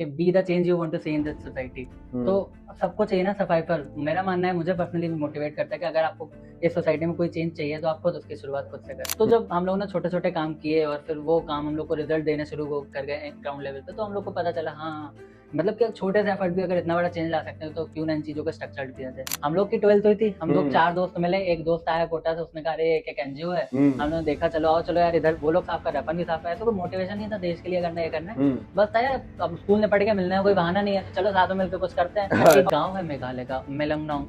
कि be the change you want to see in this society. तो सबको चाहिए ना सफाई पर। मेरा मानना है, मुझे पर्सनली मोटिवेट करता है कि अगर आपको इस सोसाइटी में कोई चेंज चाहिए तो आप खुद उसकी शुरुआत खुद से करें। तो जब हम लोग ने छोटे छोटे काम किए और फिर वो काम हम लोग को रिजल्ट देने शुरू कर गए ग्राउंड लेवल पे, तो हम लोग को पता चला हाँ मतलब कि छोटे से एफर्ट भी अगर इतना बड़ा चेंज ला सकते हैं तो क्यों ना इन चीजों को स्ट्रक्चर्ड किया जाए। हम लोग की 12th हुई थी, हम लोग 4 दोस्त मिले। एक दोस्त आया कोटा से, उसने कहा अरे एक एनजीओ है। हमने देखा चलो आओ चलो यार इधर, वो लोग साफ कर रहे हैं अपन भी साफ कर रहे हैं। तो कोई मोटिवेशन नहीं था देश के लिए करना, ये करना है बस था यार। अब स्कूल में पढ़ के मिलना है, कोई बहाना नहीं है, तो चलो साथ में मिलकर कुछ करते हैं। एक गांव है मेघालय का, मेलंगनोंग,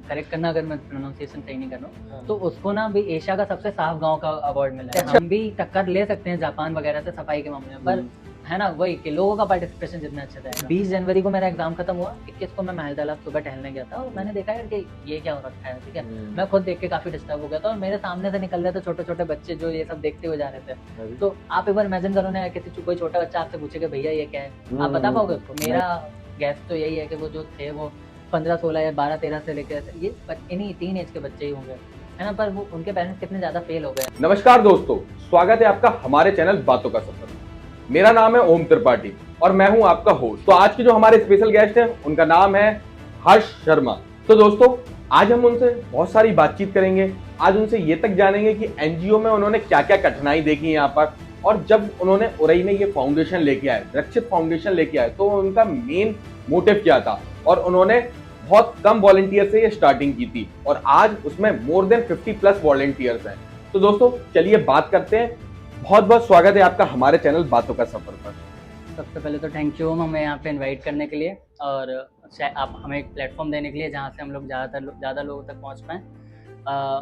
करेक्ट करना अगर मैं प्रोनाउंसिएशन सही नहीं कर रहा हूँ, तो उसको ना भी एशिया का सबसे साफ गांव का अवार्ड मिला है। हम भी टक्कर ले सकते हैं जापान वगैरह से सफाई के मामले में, पर है ना वही कि लोगों का पार्टिसिपेशन जितना अच्छा रहेगा। 20 जनवरी को मेरा एग्जाम खत्म हुआ, 21 को मैं महल तालाब सुबह टहलने गया था और मैंने देखा यार कि ये क्या हो रखा है, ठीक है। मैं खुद देख के काफी डिस्टर्ब हो गया था और मेरे सामने से निकल रहे थे छोटे छोटे बच्चे जो ये सब देखते हुए जा रहे थे। तो आप एक बार इमेजिन करो ना, किसी कोई छोटा बच्चा आपसे पूछेगा भैया ये क्या है, आप बता पाओगे उसको? मेरा गैस तो यही है कि वो जो थे वो 15, 16 या 12, 13 से लेकर ये इन्हीं टीन एज के बच्चे ही होंगे, है ना। पर वो उनके पेरेंट्स कितने ज्यादा फेल हो गए। नमस्कार दोस्तों, स्वागत है आपका हमारे चैनल बातों का सफर। मेरा नाम है ओम त्रिपाठी और मैं हूं आपका होस्ट। तो आज के जो हमारे स्पेशल गेस्ट हैं उनका नाम है हर्ष शर्मा। तो दोस्तों आज हम उनसे बहुत सारी बातचीत करेंगे। आज उनसे ये तक जानेंगे कि एनजीओ में उन्होंने क्या क्या कठिनाई देखी यहाँ पर, और जब उन्होंने उरई में ये फाउंडेशन लेके आए, रक्षित फाउंडेशन लेके आए, तो उनका मेन मोटिव क्या था। और उन्होंने बहुत कम वॉलंटियर से ये स्टार्टिंग की थी और आज उसमें मोर देन 50+ वॉलंटियर्स हैं। तो दोस्तों चलिए बात करते हैं। बहुत बहुत स्वागत है आपका हमारे चैनल बातों का सफर पर। सबसे पहले तो थैंक यू हमें यहाँ पे इनवाइट करने के लिए और आप हमें एक प्लेटफॉर्म देने के लिए जहाँ से हम लोग ज़्यादा लोगों तक पहुँच पाएँ।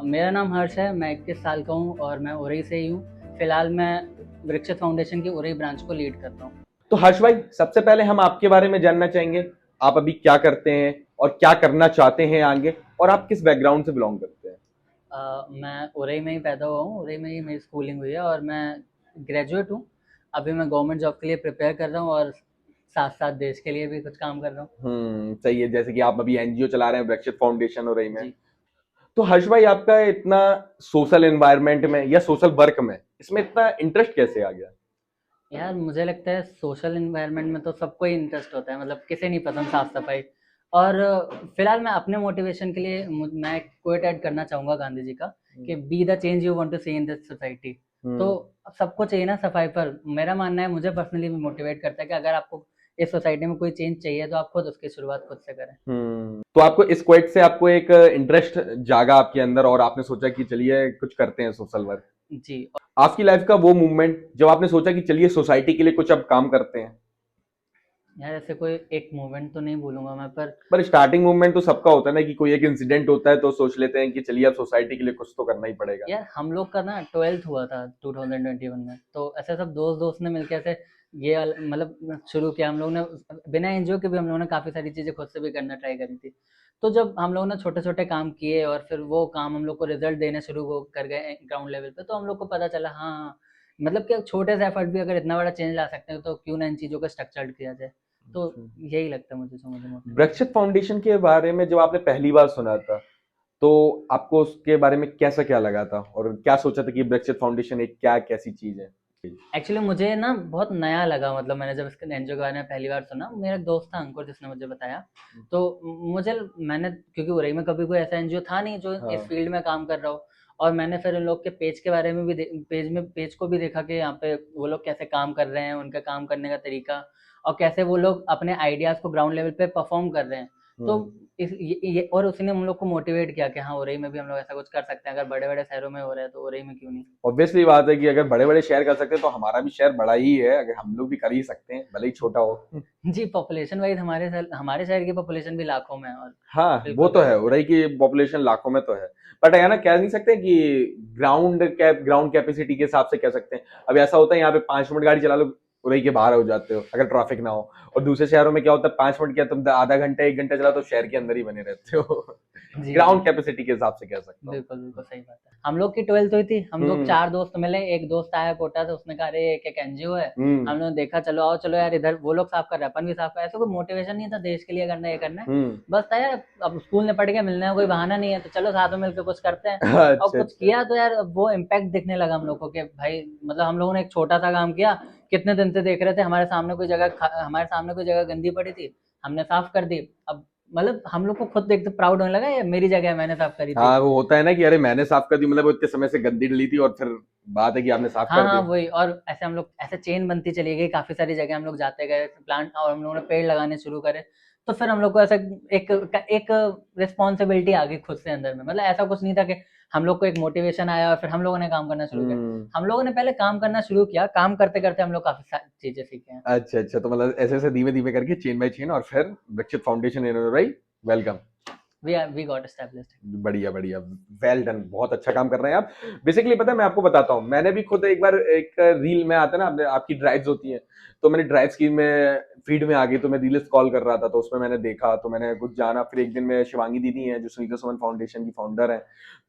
मेरा नाम हर्ष है, मैं 21 साल का हूँ और मैं उरई से ही हूँ। फिलहाल मैं वृक्षित फाउंडेशन की उरई ब्रांच को लीड कर रहा हूँ। तो हर्ष भाई, सबसे पहले हम आपके बारे में जानना चाहेंगे, आप अभी क्या करते हैं और क्या करना चाहते हैं आगे, और आप किस बैकग्राउंड से बिलोंग करते हैं? मैं उरई में ही पैदा हुआ हूँ, उरई में ही मेरी स्कूलिंग हुई है और मैं ग्रेजुएट हूँ। अभी मैं गवर्नमेंट जॉब के लिए प्रिपेयर कर रहा हूँ और साथ साथ देश के लिए भी कुछ काम कर रहा हूँ। सही है। जैसे कि आप अभी एनजीओ चला रहे हैं वृक्षित फाउंडेशन उरई में। जी। तो हर्ष भाई, आपका इतना सोशल एनवायरनमेंट में या सोशल वर्क में इसमें इतना इंटरेस्ट कैसे आ गया? यार मुझे लगता है सोशल एनवायरनमेंट में तो सबको ही इंटरेस्ट होता है, मतलब किसे नहीं पसंद साफ सफाई। और फिलहाल मैं अपने मोटिवेशन के लिए मैं एक कोट ऐड करना चाहूंगा गांधी जी का कि be the change you want to see in this society. तो सबको चाहिए ना सफाई पर। मेरा मानना है, मुझे पर्सनली मोटिवेट करता है कि अगर आपको इस सोसाइटी में कोई चेंज चाहिए तो आप खुद उसकी शुरुआत खुद से करें। तो आपको इस क्वेट से आपको एक इंटरेस्ट जागा आपके अंदर और आपने सोचा कि चलिए कुछ करते हैं सोशल वर्क। जी। आपकी लाइफ का वो मूवमेंट जब आपने सोचा कि चलिए सोसाइटी के लिए कुछ अब काम करते हैं? यार ऐसे कोई एक मोमेंट तो नहीं बोलूंगा मैं, पर स्टार्टिंग मूवमेंट तो सबका होता है ना कि कोई एक इंसिडेंट होता है तो सोच लेते हैं कि चलिए अब सोसाइटी के लिए कुछ तो करना ही पड़ेगा। यार हम लोग का ना 12th हुआ था 2021 में, तो ऐसे सब दोस्त ने मिलकर ऐसे ये मतलब शुरू किया हम लोग ने। बिना एनजीओ के भी हम लोगों ने काफी सारी चीजें खुद से भी करना ट्राई करी थी। तो जब हम लोगों ने छोटे छोटे काम किए और फिर वो काम हम लोग को रिजल्ट देने शुरू कर गए ग्राउंड लेवल पे, तो हम लोग को पता चला हाँ मतलब कि छोटे से एफर्ट भी अगर इतना बड़ा चेंज ला सकते हैं तो क्यों ना इन चीजों को स्ट्रक्चर्ड किया जाए। तो यही लगता है मुझे, समझ में। वृक्षित फाउंडेशन के बारे में जब आपने पहली बार सुना था तो आपको उसके बारे में कैसा क्या लगा था और क्या सोचा था कि वृक्षित फाउंडेशन एक क्या कैसी चीज है? एक्चुअली मुझे ना बहुत नया लगा, मतलब मैंने जब इसके एनजीओ के बारे में पहली बार सुना, मेरा एक दोस्त था अंकुर जिसने मुझे बताया। तो मैंने क्योंकि उरई में कभी कोई ऐसा एनजीओ था नहीं जो इस फील्ड में काम कर रहा हो, और मैंने फिर इन लोग के पेज के बारे में भी पेज को भी देखा कि यहाँ पे वो लोग कैसे काम कर रहे हैं, उनका काम करने का तरीका, और कैसे वो लोग अपने आइडियाज को ग्राउंड लेवल पे परफॉर्म कर रहे हैं। तो और उसने हम लोग को मोटिवेट किया कि हाँ उरई में भी हम लोग ऐसा कुछ कर सकते हैं, अगर बड़े बड़े शहरों में हो रहा है तो उरई में क्यों नहीं। ऑब्वियसली बात है कि अगर बड़े बड़े शहर कर सकते हैं तो हमारा भी शहर बड़ा ही है, अगर हम लोग भी कर ही सकते हैं भले ही छोटा हो। जी, पॉपुलेशन वाइज हमारे शहर की पॉपुलेशन भी लाखों में है। और हाँ वो तो है, उरई की पॉपुलेशन लाखों में तो है, बट है ना, कह नहीं सकते कि ग्राउंड कैपेसिटी के हिसाब से कह सकते हैं। अब ऐसा होता है यहाँ पे 5 मिनट गाड़ी चला लो उरई के बाहर हो जाते हो अगर ट्रैफिक ना हो, और दूसरे शहरों में क्या होता है 5 मिनट क्या तुम आधा घंटा 1 घंटा चला तो शहर के अंदर ही बने रहते हो। ग्राउंड कैपेसिटी के हिसाब से कह सकते हो। बिल्कुल बिल्कुल सही बात है। हम लोग की 12th हुई थी, हम लोग 4 दोस्त मिले। एक दोस्त आया कोटा से, उसने कहा अरे एक एनजीओ है। हमने देखा चलो आओ चलो यार इधर, वो लोग साफ कर रहे हैं अपन भी साफ कर। ऐसा कोई मोटिवेशन नहीं था देश के लिए करना, ये करना है बस था यार। अब स्कूल में पढ़ के मिलना है, कोई बहाना नहीं है, तो चलो साथ में मिलकर कुछ करते हैं। और कुछ किया तो यार वो इम्पैक्ट दिखने लगा हम लोग को कि भाई मतलब हम लोगों ने एक छोटा सा काम किया कितने दिन से देख रहे थे, हमारे सामने कोई जगह गंदी पड़ी थी, हमने साफ कर दी। अब मतलब हम लोग को खुद देख के प्राउड होने लगा, ये मेरी जगह है, मैंने साफ करी थी। हाँ, वो होता है ना कि अरे मैंने साफ कर दी, मतलब वो इतने समय से गंदी डली थी और फिर बात है कि आपने साफ हाँ कर हाँ दी। वही। और ऐसे हम लोग ऐसे चेन बनती चली गई, काफी सारी जगह हम लोग जाते गए प्लांट, और हम लोगों ने पेड़ लगाने शुरू करे। तो फिर हम लोग को ऐसा एक एक रिस्पॉन्सिबिलिटी आ गई खुद से अंदर में। मतलब ऐसा कुछ नहीं था कि हम लोग को एक मोटिवेशन आया और फिर हम लोगों ने काम करना शुरू किया। हम्म। हम लोगों ने पहले काम करना शुरू किया, काम करते करते हम लोग काफी सारी चीजें सीखे हैं। अच्छा अच्छा, तो मतलब ऐसे ऐसे धीमे धीमे करके चेन बाय चेन, और फिर विकसित foundation right. Welcome. We got established. बढ़िया बढ़िया, वेल डन, बहुत अच्छा काम कर रहे हैं आप। बेसिकली पता है, मैं आपको बताता हूँ, मैंने भी खुद एक बार एक रील में आता है ना, आपकी ड्राइव्स होती हैं, तो मैंने ड्राइव्स की में फीड में आ गई, तो मैं रील स्क्रॉल कर रहा था, तो उसमें मैंने देखा, तो मैंने कुछ जाना। फिर एक दिन में शिवांगी दीदी हैं जो सुनीता सुमन फाउंडेशन की फाउंडर हैं,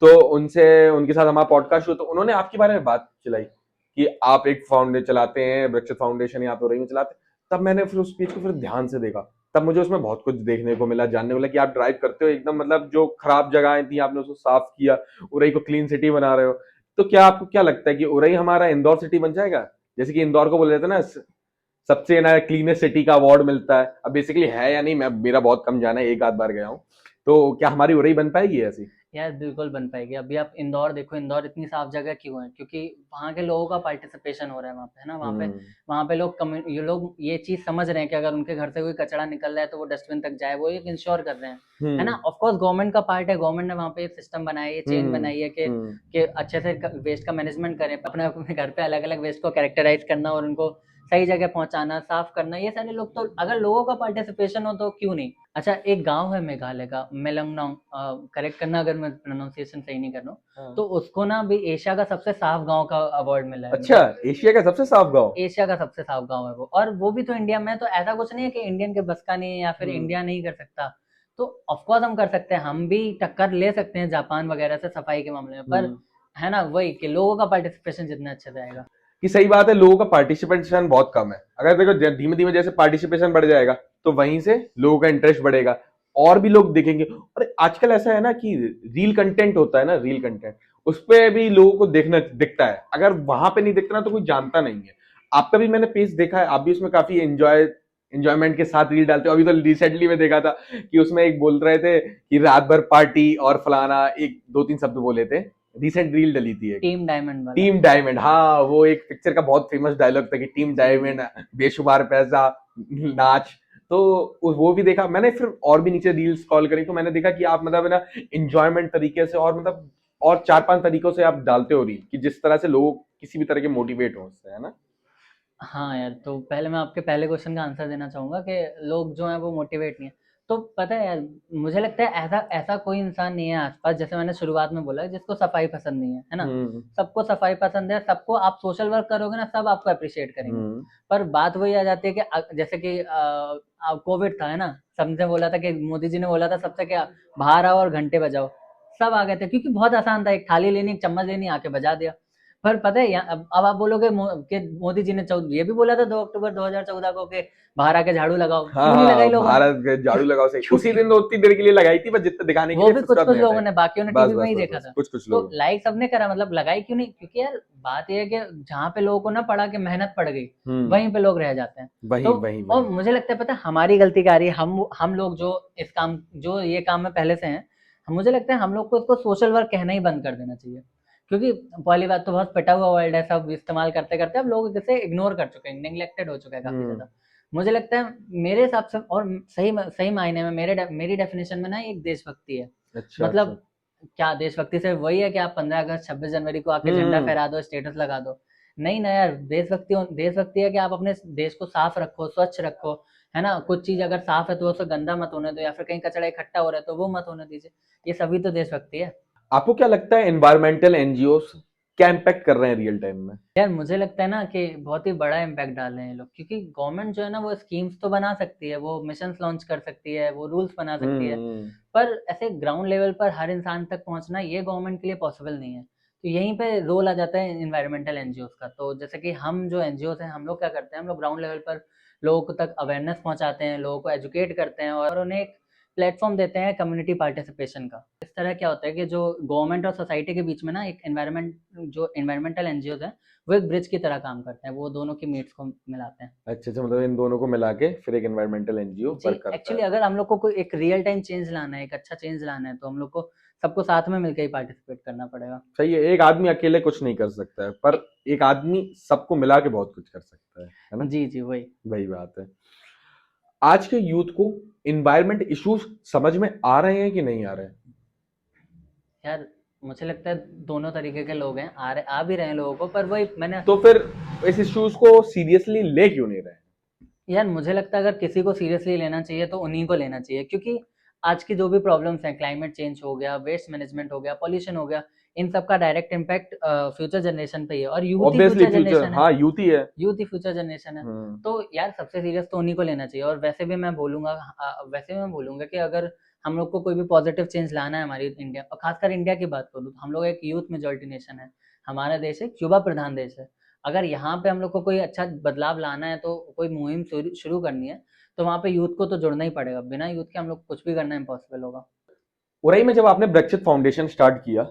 तो उनसे उनके साथ हमारा पॉडकास्ट हुआ, तो उन्होंने आपके बारे में बात चलाई कि आप एक फाउंडे चलाते हैं, वृक्षित फाउंडेशन यहाँ पे हो रही में चलाते हैं। तब मैंने फिर उस पेज को फिर ध्यान से देखा, तब मुझे उसमें बहुत कुछ देखने को मिला, जानने को मिला कि आप ड्राइव करते हो एकदम, मतलब जो खराब जगहें थी आपने उसको साफ किया, उरई को क्लीन सिटी बना रहे हो। तो क्या आपको क्या लगता है कि उरई हमारा इंदौर सिटी बन जाएगा? जैसे कि इंदौर को बोले जाते हैं ना, सबसे ना क्लीनेस्ट सिटी का अवार्ड मिलता है, अब बेसिकली है या नहीं, मैं मेरा बहुत कम जाना है, एक आध बार गया हूँ। तो क्या हमारी उरई बन पाएगी ऐसी? यार बिल्कुल बन पाएगी। अभी आप इंदौर देखो, इंदौर इतनी साफ जगह क्यों है? क्योंकि वहाँ के लोगों का पार्टिसिपेशन हो रहा है वहाँ पे, है ना। हम्म वहाँ पे लोग ये चीज समझ रहे हैं कि अगर उनके घर से कोई कचरा निकल रहा है तो वो डस्टबिन तक जाए, वो एक इंश्योर कर रहे हैं, है ना। हम्म ऑफ कोर्स गवर्नमेंट का पार्ट है, गवर्नमेंट ने वहाँ पे सिस्टम बनाया है, ये चेन हम्म बनाई है कि हम्म अच्छे से वेस्ट का मैनेजमेंट करें, अपने अपने घर पे अलग अलग वेस्ट को कैरेक्टराइज करना और उनको सही जगह पहुंचाना, साफ करना, ये सारे लोग तो अगर लोगों का पार्टिसिपेशन हो तो क्यों नहीं। अच्छा, एक गांव है मेघालय का, मेलंगनोंग, करेक्ट करना अगर मैं प्रोनाउंसिएशन सही नहीं कर रहा हूँ, हाँ। तो उसको ना भी एशिया का सबसे साफ गांव का अवार्ड मिला है। अच्छा, मतलब एशिया का सबसे साफ गांव? एशिया का सबसे साफ गांव है वो, और वो भी तो इंडिया में है। तो ऐसा कुछ नहीं है कि इंडियन के बस का नहीं है या फिर हम्म इंडिया नहीं कर सकता। तो ऑफकोर्स हम कर सकते हैं, हम भी टक्कर ले सकते हैं जापान वगैरह से सफाई के मामले में, पर हम्म है ना वही कि लोगों का पार्टिसिपेशन जितना अच्छा जाएगा। कि सही बात है, लोगों का पार्टिसिपेशन बहुत कम है। अगर देखो धीमे धीमे जैसे पार्टिसिपेशन बढ़ जाएगा, तो वहीं से लोगों का इंटरेस्ट बढ़ेगा, और भी लोग देखेंगे। और आजकल ऐसा है ना कि रील कंटेंट होता है ना, रील कंटेंट, उस पे भी लोगों को देखना दिखता है। अगर वहां पे नहीं दिखता ना, तो कोई जानता नहीं है। आपका भी मैंने पेज देखा है, आप भी उसमें काफी एंजॉयमेंट के साथ रील डालते हो। अभी तो रिसेंटली में देखा था कि उसमें एक बोल रहे थे कि रात भर पार्टी और फलाना, एक दो तीन शब्द बोले थे। रिसेंट रील डली थी एक, टीम डायमंड वाला। Team diamond. हाँ, वो एक पिक्चर का बहुत फेमस डायलॉग था कि टीम डायमंड, बेशुमार पैसा, नाच। तो वो भी देखा मैंने। फिर और भी नीचे रील स्क्रॉल करी, तो मैंने देखा कि आप मतलब है ना, इंजॉयमेंट तरीके से, और मतलब और चार पांच तरीकों से आप डालते हो रील, कि जिस तरह से लोग किसी भी तरह के मोटिवेट हो उससे, है ना। हाँ यार, तो पहले मैं आपके पहले क्वेश्चन का आंसर देना चाहूंगा कि लोग जो हैं वो मोटिवेट नहीं है। तो पता है यार, मुझे लगता है ऐसा ऐसा कोई इंसान नहीं है आसपास, जैसे मैंने शुरुआत में बोला, जिसको सफाई पसंद नहीं है ना। हम्म सबको सफाई पसंद है, सबको आप सोशल वर्क करोगे ना, सब आपको अप्रिशिएट करेंगे। हम्म पर बात वही आ जाती है कि जैसे कि कोविड था, है ना। सबने बोला था कि मोदी जी ने बोला था सबसे क्या, बाहर आओ और घंटे बजाओ। सब आ गए थे क्योंकि बहुत आसान था, एक थाली लेनी, एक चम्मच लेनी, आके बजा दिया। पर पता है अब आप बोलोगे कि मोदी जी ने ये भी बोला था 2 अक्टूबर 2014 को कि बाहर आके झाड़ू लगाओ, हाँ क्यों नहीं लगाई हाँ, लोगों ने? भारत के झाड़ू लगाओ सही, उसी क्योंकि दिन तो उतनी देर के लिए लगाई थी, बस जितना दिखाने के वो लिए, भी फिर उसके कुछ बाद कुछ नहीं लोगों हटाई। ने, बाकियों ने बस टीवी में बस ही बस देखा बस, था। कुछ कुछ तो लोग। लाइक सबने करा, मतलब लगाई क्यों नहीं? क्योंकि यार बात यह है कि जहाँ पे लोगों को ना पड़ा कि मेहनत पड़ गई, हम्म वहीं पे लोग रह जाते हैं। वही तो वही वही। और मुझे लगता है पता है हमारी गलती क्या आ रही है, हम लोग जो इस काम, जो ये काम में पहले से हैं, मुझे लगता है हम लोग को इसको सोशल वर्क कहना ही बंद कर देना चाहिए। क्योंकि पहली बात तो बहुत पिटा हुआ वर्ड है, सब इस्तेमाल करते करते अब लोग इसे इग्नोर कर चुके हैं, नेग्लेक्टेड हो चुका है काफी हम्म ज्यादा। मुझे लगता है मेरे हिसाब से, और सही सही मायने में मेरी डेफिनेशन में ना एक देशभक्ति है। अच्छा अच्छा। मतलब क्या देशभक्ति से वही है कि आप 15 अगस्त 26 जनवरी को आके झंडा हम्म फहरा दो, स्टेटस लगा दो? नहीं ना यार, देशभक्ति है कि आप अपने देश को साफ रखो, स्वच्छ रखो, है ना। कुछ चीज अगर साफ है तो उसे गंदा मत होने दो, या फिर कहीं कचरा इकट्ठा हो रहा है तो वो मत होने दीजिए। ये सभी तो देशभक्ति है। आपको क्या लगता है एनवायरमेंटल एनजीओ क्या इम्पैक्ट कर रहे हैं रियल टाइम में? यार मुझे लगता है ना कि बहुत ही बड़ा इम्पैक्ट डाल रहे हैं ये लोग, क्योंकि गवर्नमेंट जो है ना वो स्कीम्स तो बना सकती है, वो मिशन लॉन्च कर सकती है, वो रूल्स बना सकती है, हम्म पर ऐसे ग्राउंड लेवल पर हर इंसान तक पहुंचना ये गवर्नमेंट के लिए पॉसिबल नहीं है। तो यहीं पे रोल आ जाता है इन्वायरमेंटल एनजीओज का। तो जैसे कि हम जो एनजीओज हैं, हम लोग क्या करते हैं, हम लोग ग्राउंड लेवल पर लोगों को तक अवेयरनेस पहुंचाते हैं, लोगों को एजुकेट करते हैं और उन्हें एक प्लेटफॉर्म देते हैं कम्युनिटी पार्टिसिपेशन का। इस तरह क्या होता है कि जो गवर्नमेंट और सोसाइटी के बीच में ना एक जो एनवायरमेंटल एनजीओज हैं वो एक ब्रिज की तरह काम करते हैं, वो दोनों की मीट्स को मिलाते हैं। अच्छा अच्छा, मतलब इन दोनों को मिला के फिर एक एनवायरमेंटल एनजीओ जी, वर्क करता एक्चुअली है। अगर हम लोग को कोई एक रियल टाइम चेंज लाना है, एक अच्छा चेंज लाना है, तो हम लोग को सबको साथ में मिलकर ही पार्टिसिपेट करना पड़ेगा। सही है, एक आदमी अकेले कुछ नहीं कर सकता है, पर एक आदमी सबको मिला के बहुत कुछ कर सकता है ना? जी जी, वही। वही बात है। आज के यूथ को इन्वायरमेंट इश्यूज समझ में आ रहे हैं कि नहीं आ रहे हैं? यार मुझे लगता है दोनों तरीके के लोग हैं, आ भी रहे हैं लोगों को, पर वही मैंने तो फिर इस इश्यूज को सीरियसली ले क्यों नहीं रहे? यार मुझे लगता है अगर किसी को सीरियसली लेना चाहिए तो उन्हीं को लेना चाहिए, क्योंकि आज की जो भी प्रॉब्लम्स हैं, क्लाइमेट चेंज हो गया, वेस्ट मैनेजमेंट हो गया, पॉल्यूशन हो गया, इन सब का डायरेक्ट इम्पैक्ट फ्यूचर जनरेशन पे ही है, और यूथ ही ऑब्वियसली फ्यूचर फ्यूचर, जनरेशन है। हाँ यूथ ही है। यूथ ही फ्यूचर जनरेशन है। हम्म। तो यार सबसे सीरियस तो उन्हीं को लेना चाहिए। और वैसे भी मैं बोलूंगा कि अगर हम लोग को कोई भी पॉजिटिव चेंज लाना है हमारी इंडिया, और खासकर इंडिया की बात करूँ तो हम लोग एक यूथ मेजोरिटी नेशन है। हमारा देश एक युवा प्रधान देश है। अगर यहाँ पे हम लोग को कोई अच्छा बदलाव लाना है, तो कोई मुहिम शुरू करनी है, तो वहाँ पे यूथ को तो जुड़ना ही पड़ेगा। बिना यूथ के हम लोग कुछ भी करना इम्पॉसिबल होगा। उरई में जब आपने ब्रेक्सिट फाउंडेशन स्टार्ट किया,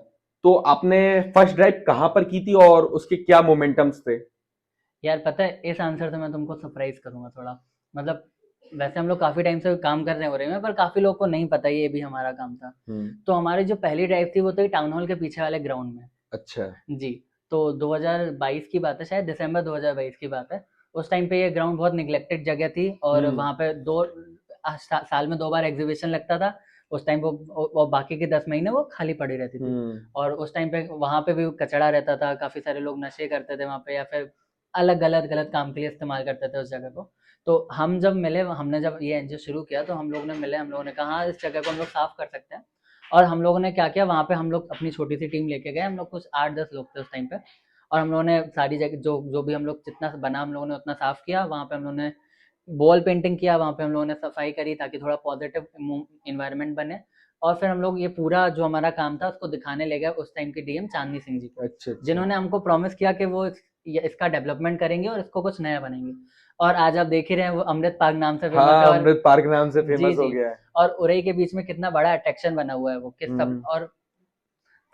तो आपने फर्स्ट ड्राइव कहाँ पर की थी और उसके क्या मोमेंटम्स थे? यार पता है, इस आंसर से मैं तुमको सरप्राइज करूंगा थोड़ा। मतलब वैसे हम लोग काफी टाइम से काम कर रहे हैं हो रहे में, पर काफी लोग को नहीं पता ये भी हमारा काम था। तो हमारी जो पहली ड्राइव थी वो तो टाउन हॉल के पीछे वाले ग्राउंड में। अच्छा। जी। तो 2022 की बात है, शायद दिसंबर 2022 की बात है। उस टाइम पे ये ग्राउंड बहुत निगलेक्टेड जगह थी, और वहाँ पे साल में 2 बार एग्जीबिशन लगता था। उस टाइम वो बाकी के 10 महीने वो खाली पड़ी रहती थी। और उस टाइम पे वहाँ पे भी कचरा रहता था, काफी सारे लोग नशे करते थे वहाँ पे, या फिर अलग गलत गलत काम के लिए इस्तेमाल करते थे उस जगह को। तो हम जब मिले, हमने जब ये एनजीओ शुरू किया, तो हम लोग ने मिले, हम लोगों ने कहा हाँ, इस जगह को हम लोग साफ कर सकते हैं। और हम लोगों ने क्या किया, वहाँ पे हम लोग अपनी छोटी सी टीम लेके गए। हम लोग कुछ 8-10 लोग थे उस टाइम पे। और हम लोगों ने सारी जगह जो जो भी हम लोग जितना बना, हम लोगों ने उतना साफ किया। वहाँ पे हम लोगों ने वॉल पेंटिंग किया, वहाँ पे हम लोगों ने सफाई करी, ताकि थोड़ा पॉजिटिव इन्वायरमेंट बने। और फिर हम लोग ये पूरा जो हमारा काम था उसको दिखाने ले गए उस टाइम के डीएम चांदनी सिंह जी को। अच्छा अच्छा। जिन्होंने हमको प्रॉमिस किया कि वो इसका डेवलपमेंट करेंगे और इसको कुछ नया बनेंगे। और आज आप देख ही रहे हैं, वो अमृत पार्क नाम से फेमस है। हाँ, और अमृत पार्क नाम से जी फेमस हो जी, गया है। और उरई के बीच में कितना बड़ा अट्रैक्शन बना हुआ है वो, किस सब। और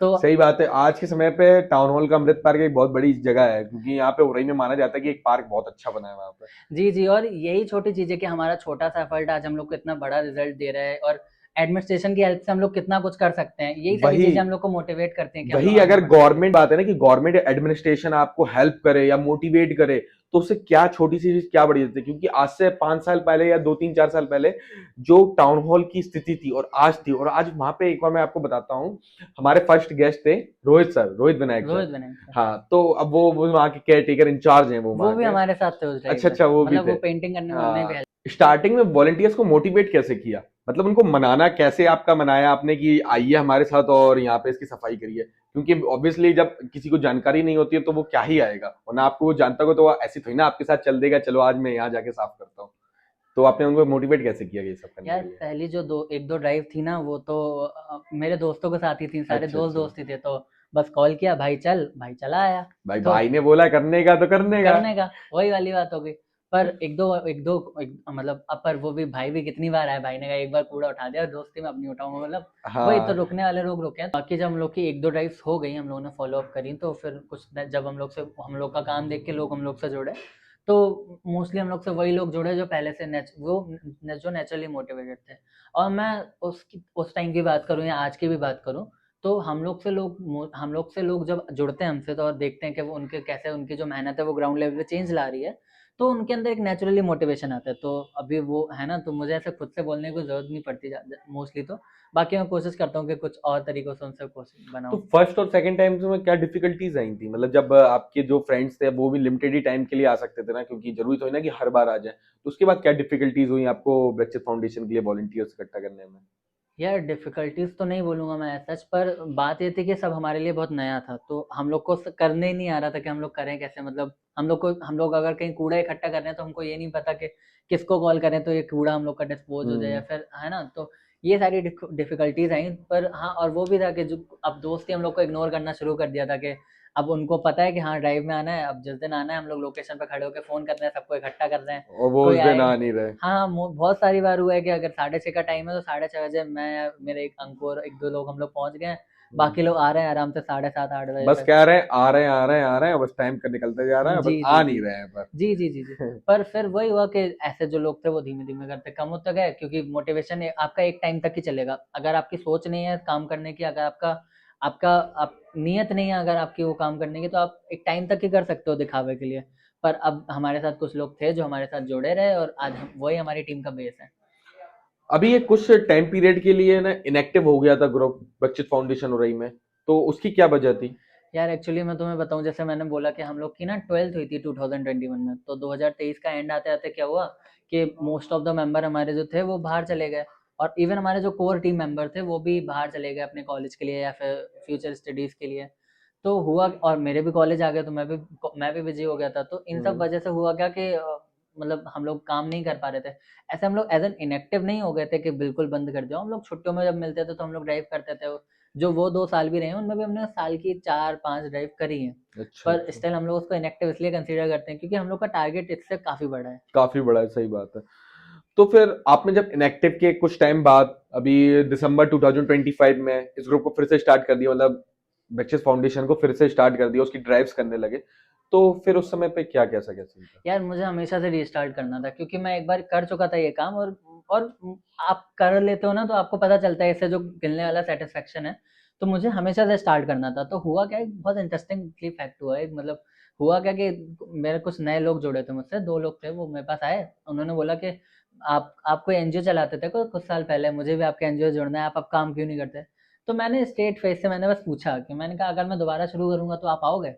तो सही बात है, आज के समय पे टाउन हॉल का अमृत पार्क एक बहुत बड़ी जगह है, क्योंकि यहाँ पे उरई में माना जाता है कि एक पार्क बहुत अच्छा बना है वहाँ पे। जी जी, और यही छोटी चीज है कि हमारा छोटा सा एफर्ट आज हम लोग को इतना बड़ा रिजल्ट दे रहा है, और एडमिनिस्ट्रेशन की हेल्प से हम लोग कितना कुछ कर सकते हैं। यही सारी वही चीजें हम लोग को मोटिवेट करती हैं कि हम वही लोग आगे अगर बढ़ें। गवर्नमेंट बात है ना कि गवर्नमेंट एडमिनिस्ट्रेशन आपको हेल्प करे या मोटिवेट करे, तो उससे क्या छोटी सी चीज क्या बड़ी चीज है। क्योंकि आज से 5 साल पहले या 2 3 4 साल पहले जो टाउन हॉल की स्थिति थी और आज थी, और आज वहां पे एक बार मैं आपको बताता हूँ, हमारे फर्स्ट गेस्ट थे रोहित सर, रोहित विनायक रोहित सर। बने हाँ, तो अब वो वहाँ के केयर टेकर इंचार्ज हैं वो वो वहाँ भी के। हमारे साथ थे उस ड्राइव अच्छा पे। अच्छा, वो भी मतलब थे। वो पेंटिंग करने में उन्होंने भी हाँ, हेल्प। स्टार्टिंग में वॉलंटियर्स को मोटिवेट कैसे किया, मतलब उनको मनाना कैसे आपका मनाया आपने कि आइए हमारे साथ और यहाँ पे इसकी सफाई करिए? क्योंकि ऑब्वियसली जब किसी को जानकारी नहीं होती है तो वो क्या ही आएगा, वरना आपको वो जानता हो तो वो ऐसी थोड़ी ना आपके साथ चल देगा, चलो आज मैं यहाँ जाके साफ करता हूँ। तो आपने उनको मोटिवेट कैसे किया ये सब करने यार के लिए? पहली जो 1-2 ड्राइव थी ना, वो तो मेरे दोस्तों के साथ ही थी, सारे अच्छा दोस्त अच्छा। दोस्त ही थे। तो बस कॉल किया, भाई चल, भाई चला आया। भाई तो भाई ने बोला करने का तो करने का। करने का वही वाली बात हो गई। पर मतलब अब पर वो भी भाई भी कितनी बार आया, भाई ने कहा एक बार कूड़ा उठा दिया, दोस्ती में अपनी उठाऊंगा। मतलब वही तो, हाँ। रुकने वाले लोग रुके हैं। बाकी जब हम लोग की 1-2 ड्राइव्स हो गई, हम लोगों ने फॉलो अप करी, तो फिर जब हम लोग का काम देख के लोग हम लोग से जुड़े, तो मोस्टली हम लोग से वही लोग जुड़े जो पहले से जो नेचुरली मोटिवेटेड थे। और मैं उस टाइम की बात करूँ या आज की भी बात करूँ, तो हम लोग से लोग जब जुड़ते हैं हमसे, तो और देखते हैं कि वो उनकी जो मेहनत है वो ग्राउंड लेवल पे चेंज ला रही है, तो उनके अंदर एक नेचुरली मोटिवेशन आता है। तो अभी वो है ना, तो मुझे ऐसे खुद से बोलने की जरूरत नहीं पड़ती मोस्टली। तो बाकी मैं कोशिश करता हूँ कि कुछ और तरीकों से उनसे कोशिश तो बनाऊं। फर्स्ट और सेकंड टाइम में क्या डिफिकल्टीज आई थी, मतलब जब आपके जो फ्रेंड्स थे वो भी लिमिटेड ही टाइम के लिए आ सकते थे ना, क्योंकि जरूरी तो है ना कि हर बार आ जाए, तो उसके बाद क्या डिफिकल्टीज हुई आपको ब्रेक्सिट फाउंडेशन के लिए वॉलंटियर्स इकट्ठा करने में? यार डिफिकल्टीज तो नहीं बोलूंगा मैं सच, पर बात ये थी कि सब हमारे लिए बहुत नया था, तो हम लोग को करने ही नहीं आ रहा था कि हम लोग करें कैसे। मतलब हम लोग अगर कहीं कूड़ा इकट्ठा कर रहे हैं, तो हमको ये नहीं पता कि किसको कॉल करें तो ये कूड़ा हम लोग का डिस्पोज हो जाए, या फिर है ना। तो ये सारी डिफिकल्टीज आई। पर हाँ, और वो भी था कि जो अब दोस्ती हम लोग को इग्नोर करना शुरू कर दिया था कि अब उनको पता है कि हाँ ड्राइव में आना है, अब जिस दिन आना है हम लोग लोकेशन पे खड़े होकर फोन कर रहे हैं, सबको इकट्ठा कर रहे हैं, और वो कोई उस दिन आए। आ नहीं रहे। हाँ बहुत सारी बार हुआ है कि अगर 6:30 का टाइम है तो 6:30 मैं मेरे एक अंकुर एक दो लोग हम लोग पहुंच गए हैं, बाकी लोग आ रहे हैं आराम से 7:30 8 बजे बस तक। कह रहे हैं आ रहे हैं आ रहे हैं आ रहे हैं, बस टाइम का निकलता जा रहा है, बस जी आ जी नहीं जी रहे हैं पर। जी जी जी जी पर फिर वही हुआ कि ऐसे जो लोग थे वो धीमे धीमे करते कम होते गए, क्योंकि मोटिवेशन आपका एक टाइम तक ही चलेगा। अगर आपकी सोच नहीं है काम करने की, अगर आपका आपका आप नियत नहीं है अगर आपकी वो काम करने की, तो आप एक टाइम तक ही कर सकते हो दिखावे के लिए। पर अब हमारे साथ कुछ लोग थे जो हमारे साथ जुड़े रहे और आज वही हमारी टीम का बेस है। अभी ये कुछ टाइम पीरियड के लिए ना इनएक्टिव हो गया था ग्रुप बच्चित फाउंडेशन हो रही में, तो उसकी क्या वजह थी? यार एक्चुअली मैं तुम्हें बताऊं, जैसे मैंने बोला कि हम लोग की ना 12th हुई थी 2021 में, तो 2023 का एंड आते आते क्या हुआ कि मोस्ट ऑफ द मेंबर हमारे जो थे वो बाहर चले गए, और इवन हमारे जो कोर टीम मेंबर थे वो भी बाहर चले गए अपने कॉलेज के लिए या फिर फ्यूचर स्टडीज के लिए। तो हुआ, और मेरे भी कॉलेज आ गए तो मैं भी बिजी हो गया था, तो इन सब वजह से हुआ क्या कि मतलब हम लोग काम नहीं कर पा रहे थे। ऐसे हम लोग एज एन इनएक्टिव नहीं हो गए थे कि बिल्कुल बंद कर दिया, हम लोग छुट्टियों में जब मिलते थे तो हम लोग ड्राइव करते थे। जो वो 2 साल भी रहे हैं उनमें भी हमने साल की 4-5 ड्राइव करी है। अच्छा पर अच्छा, स्टिल हम लोग उसको इनएक्टिव इसलिए कंसीडर करते हैं क्योंकि हम लोग का टारगेट इससे काफी बड़ा है। काफी बड़ा है, सही बात है। तो फिर आपने जब इनएक्टिव के कुछ टाइम बाद अभी दिसंबर 2025 में इस ग्रुप को फिर से स्टार्ट कर दिया, मतलब बच्चित फाउंडेशन को फिर से स्टार्ट कर दिया, उसकी ड्राइव्स करने लगे, तो फिर उस समय पे क्या कैसा क्या सीन था? यार मुझे हमेशा से रीस्टार्ट करना था, क्योंकि मैं एक बार कर चुका था ये काम, और आप कर लेते हो ना तो आपको पता चलता है इससे जो मिलने वाला सेटिस्फेक्शन है। तो मुझे हमेशा से स्टार्ट करना था। तो हुआ क्या, एक बहुत इंटरेस्टिंग फैक्ट हुआ है, मतलब हुआ क्या कि मेरे कुछ नए लोग जुड़े थे मुझसे, 2 लोग थे, वो मेरे पास आए, उन्होंने बोला कि आप कोई एनजीओ चलाते थे कुछ साल पहले, मुझे भी आपके एनजीओ जुड़ना है, आप अब काम क्यों नहीं करते? तो मैंने स्ट्रेट फेस से मैंने बस पूछा कि मैंने कहा अगर मैं दोबारा शुरू करूंगा तो आप आओगे?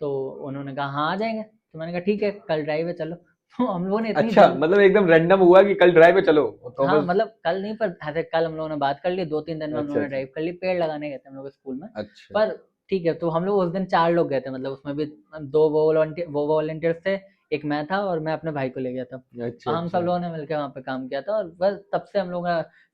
तो उन्होंने कहा हाँ आ जाएंगे। तो मैंने कहा ठीक है कल ड्राइव है चलो। तो हम लोगों ने इतनी अच्छा, जल्द, मतलब एकदम रैंडम हुआ कि कल ड्राइव पे चलो, तो हाँ बस। मतलब कल नहीं पर ऐसे कल हम लोगों ने बात कर ली, 2-3 दिन में हम लोगों अच्छा ने अच्छा ड्राइव कर ली, पेड़ लगाने गए थे हम लोग स्कूल में। अच्छा पर ठीक है, तो हम लोग उस दिन 4 लोग गए थे, मतलब उसमें भी 2 वो वॉलंटियर थे, एक मैं था और मैं अपने भाई को ले गया था। अच्छा तो हम सब अच्छा। लोगों ने मिलकर वहाँ पे काम किया था, और बस तब से हम लोग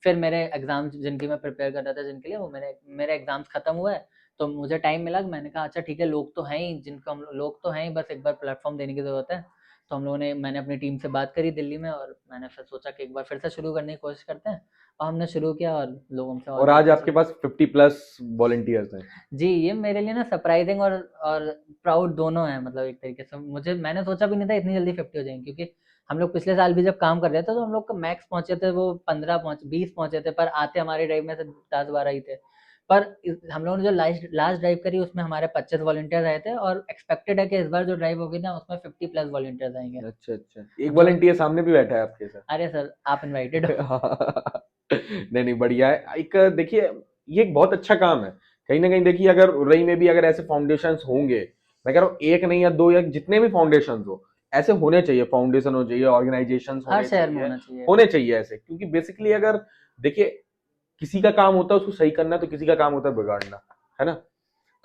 फिर मेरे एग्जाम जिनकी मैं प्रिपेयर कर रहा था जिनके लिए, वो मेरे एग्जाम्स खत्म हुए, तो मुझे टाइम मिला, मैंने कहा अच्छा ठीक है लोग तो हैं ही जिनको हम लोग तो हैं ही, बस एक बार प्लेटफॉर्म देने की जरूरत है। तो हम लोगों ने मैंने अपनी टीम से बात करी दिल्ली में, और मैंने फिर सोचा कि एक बार फिर से शुरू करने की कोशिश करते हैं, और हमने शुरू किया और लोगों से और और आज मिलना आपके शुरू पास 50+ वॉलंटियर्स हैं। किया। जी ये मेरे लिए ना सरप्राइजिंग और प्राउड दोनों है, मतलब एक तरीके से मैंने सोचा भी नहीं था इतनी जल्दी 50 हो जाएंगे, क्योंकि हम लोग पिछले साल भी जब काम कर रहे थे तो हम लोग का मैक्स पहुंचे थे वो 15 20 पहुंचे थे, पर आते हमारी ड्राइव में से 10-12 ही थे। पर हम लोगों ने जो लास्ट ड्राइव करी उसमें हमारे 25 वॉलंटियर आए थे, और एक्सपेक्टेड है कि इस बार जो ड्राइव होगी ना उसमें 50+ वॉलंटियर्स आएंगे। अच्छा अच्छा, एक जो वॉलंटियर सामने भी बैठा है आपके साथ। अरे सर आप इनवाइटेड हो। नहीं नहीं, बढ़िया है। एक देखिए, ये एक बहुत अच्छा काम है। कहीं ना कहीं देखिए, अगर उरई में भी अगर ऐसे फाउंडेशंस होंगे, मैं कह रहा हूँ एक नहीं या दो या जितने भी फाउंडेशंस हो, ऐसे होने चाहिए, फाउंडेशन हो चाहिए, ऑर्गेनाइजेशंस हर होने शहर में चाहिए, होना चाहिए। होने चाहिए ऐसे, क्योंकि बेसिकली अगर देखिए, किसी का काम होता है उसको सही करना, तो किसी का काम होता है बिगाड़ना, है ना?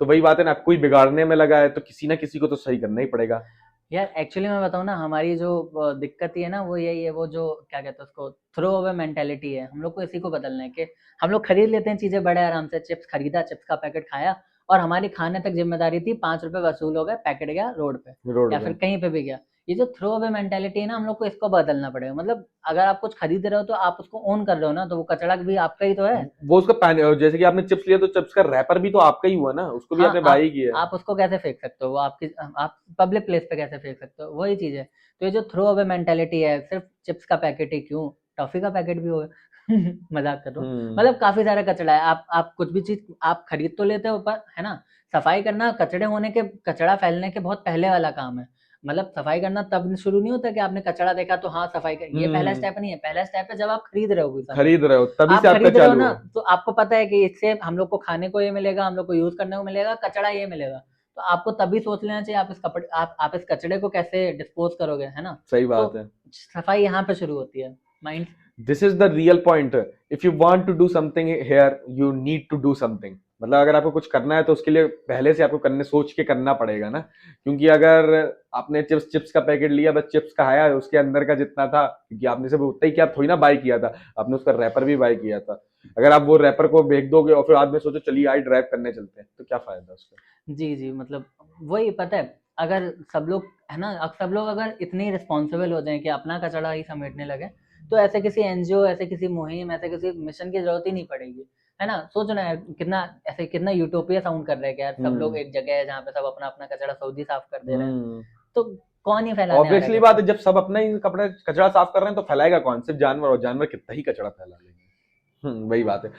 तो वही बात है ना, कोई बिगाड़ने में लगा है तो किसी ना किसी को तो सही करना ही पड़ेगा। यार एक्चुअली मैं बताऊँ ना, हमारी जो दिक्कत ही है ना वो यही है, वो जो क्या कहते हैं उसको, थ्रो अवे मेंटेलिटी है, हम लोग को इसी को बदलना है कि हम लोग खरीद लेते हैं चीजें बड़े आराम से, चिप्स खरीदा, चिप्स का पैकेट खाया, और हमारी खाने तक जिम्मेदारी थी, 5 रुपए वसूल हो गए, पैकेट गया रोड पे रोड या पे। फिर कहीं पे भी गया। ये जो थ्रो अवे मेंटेलिटी है ना, हम लोग को इसको बदलना पड़ेगा। मतलब अगर आप कुछ खरीद रहे हो तो आप उसको ओन कर रहे हो ना, तो वो कचरा भी आपका ही तो है। वो उसका जैसे कि आपने चिप्स लिया तो चिप्स का रैपर भी तो आपका ही हुआ ना, उसको भी हाँ आपने बाई आप किया है। आप उसको कैसे फेंक सकते हो, वो आपकी आप पब्लिक प्लेस पे कैसे फेंक सकते हो, वही चीज है। तो ये जो थ्रो अवे मेंटेलिटी है, सिर्फ चिप्स का पैकेट ही क्यों, टॉफी का पैकेट भी हो। मजाक कर रहा हूँ, हम्म। मतलब काफी सारा कचरा है। आप कुछ भी चीज आप खरीद तो लेते हो, पर है ना, सफाई करना कचरा फैलने के बहुत पहले वाला काम है। मतलब सफाई करना तब शुरू नहीं होता कि आपने कचरा देखा तो हाँ सफाई कर, ये पहला हम्म। स्टेप नहीं है। पहला स्टेप है जब आप खरीद रहे हो कोई सामान। खरीद रहे हो तभी से आप आपका खरीद रहे हो चालू ना, है। तो आपको पता है कि इससे हम लोग को खाने को ये मिलेगा, हम लोग को यूज करने को मिलेगा, कचरा ये मिलेगा। तो आपको तभी सोच लेना चाहिए आप इस कचरे को कैसे डिस्पोज करोगे, है ना? सही तो बात है। सफाई यहाँ पे शुरू होती है, mind. This is the real point. If you want to do something here, you need to do something. मतलब अगर आपको कुछ करना है तो उसके लिए पहले से आपको करने सोच के करना पड़ेगा ना, क्योंकि अगर आपने चिप्स का पैकेट लिया, बस चिप्स खाया, उसके अंदर का जितना था, क्योंकि आपने सिर्फ उतना ही क्या थोड़ी ना बाय किया था, आपने उसका रैपर भी बाय किया था। अगर आप वो रैपर को फेंक दोगे और फिर बाद में सोचो चलिए आज ड्राइव करने चलते हैं, तो क्या फायदा उसका। जी, जी, मतलब वही पता है, अगर सब लोग है ना, सब लोग अगर इतने रिस्पॉन्सिबल हो जाएँ कि अपना कचरा ही समेटने लगे, तो ऐसे किसी एनजीओ, ऐसे किसी मुहिम, ऐसे किसी मिशन की ज़रूरत ही नहीं पड़ेगी, है ना? सोचो ना यार, कितना ऐसे कितना यूटोपिया साउंड कर रहा है कि यार सब लोग हम्म। एक जगह है जहाँ पे सब अपना-अपना कचरा खुद ही साफ कर दे रहे हैं, हम्म। तो कौन ही फैलाने आ रहा है ऑब्वियसली बात कचरा? है, जब सब अपना ही कपड़ा कचरा साफ कर रहे हैं तो फैलाएगा कौन, सिर्फ जानवर, और जानवर कितना ही कचरा फैला लेंगे। वही बात है।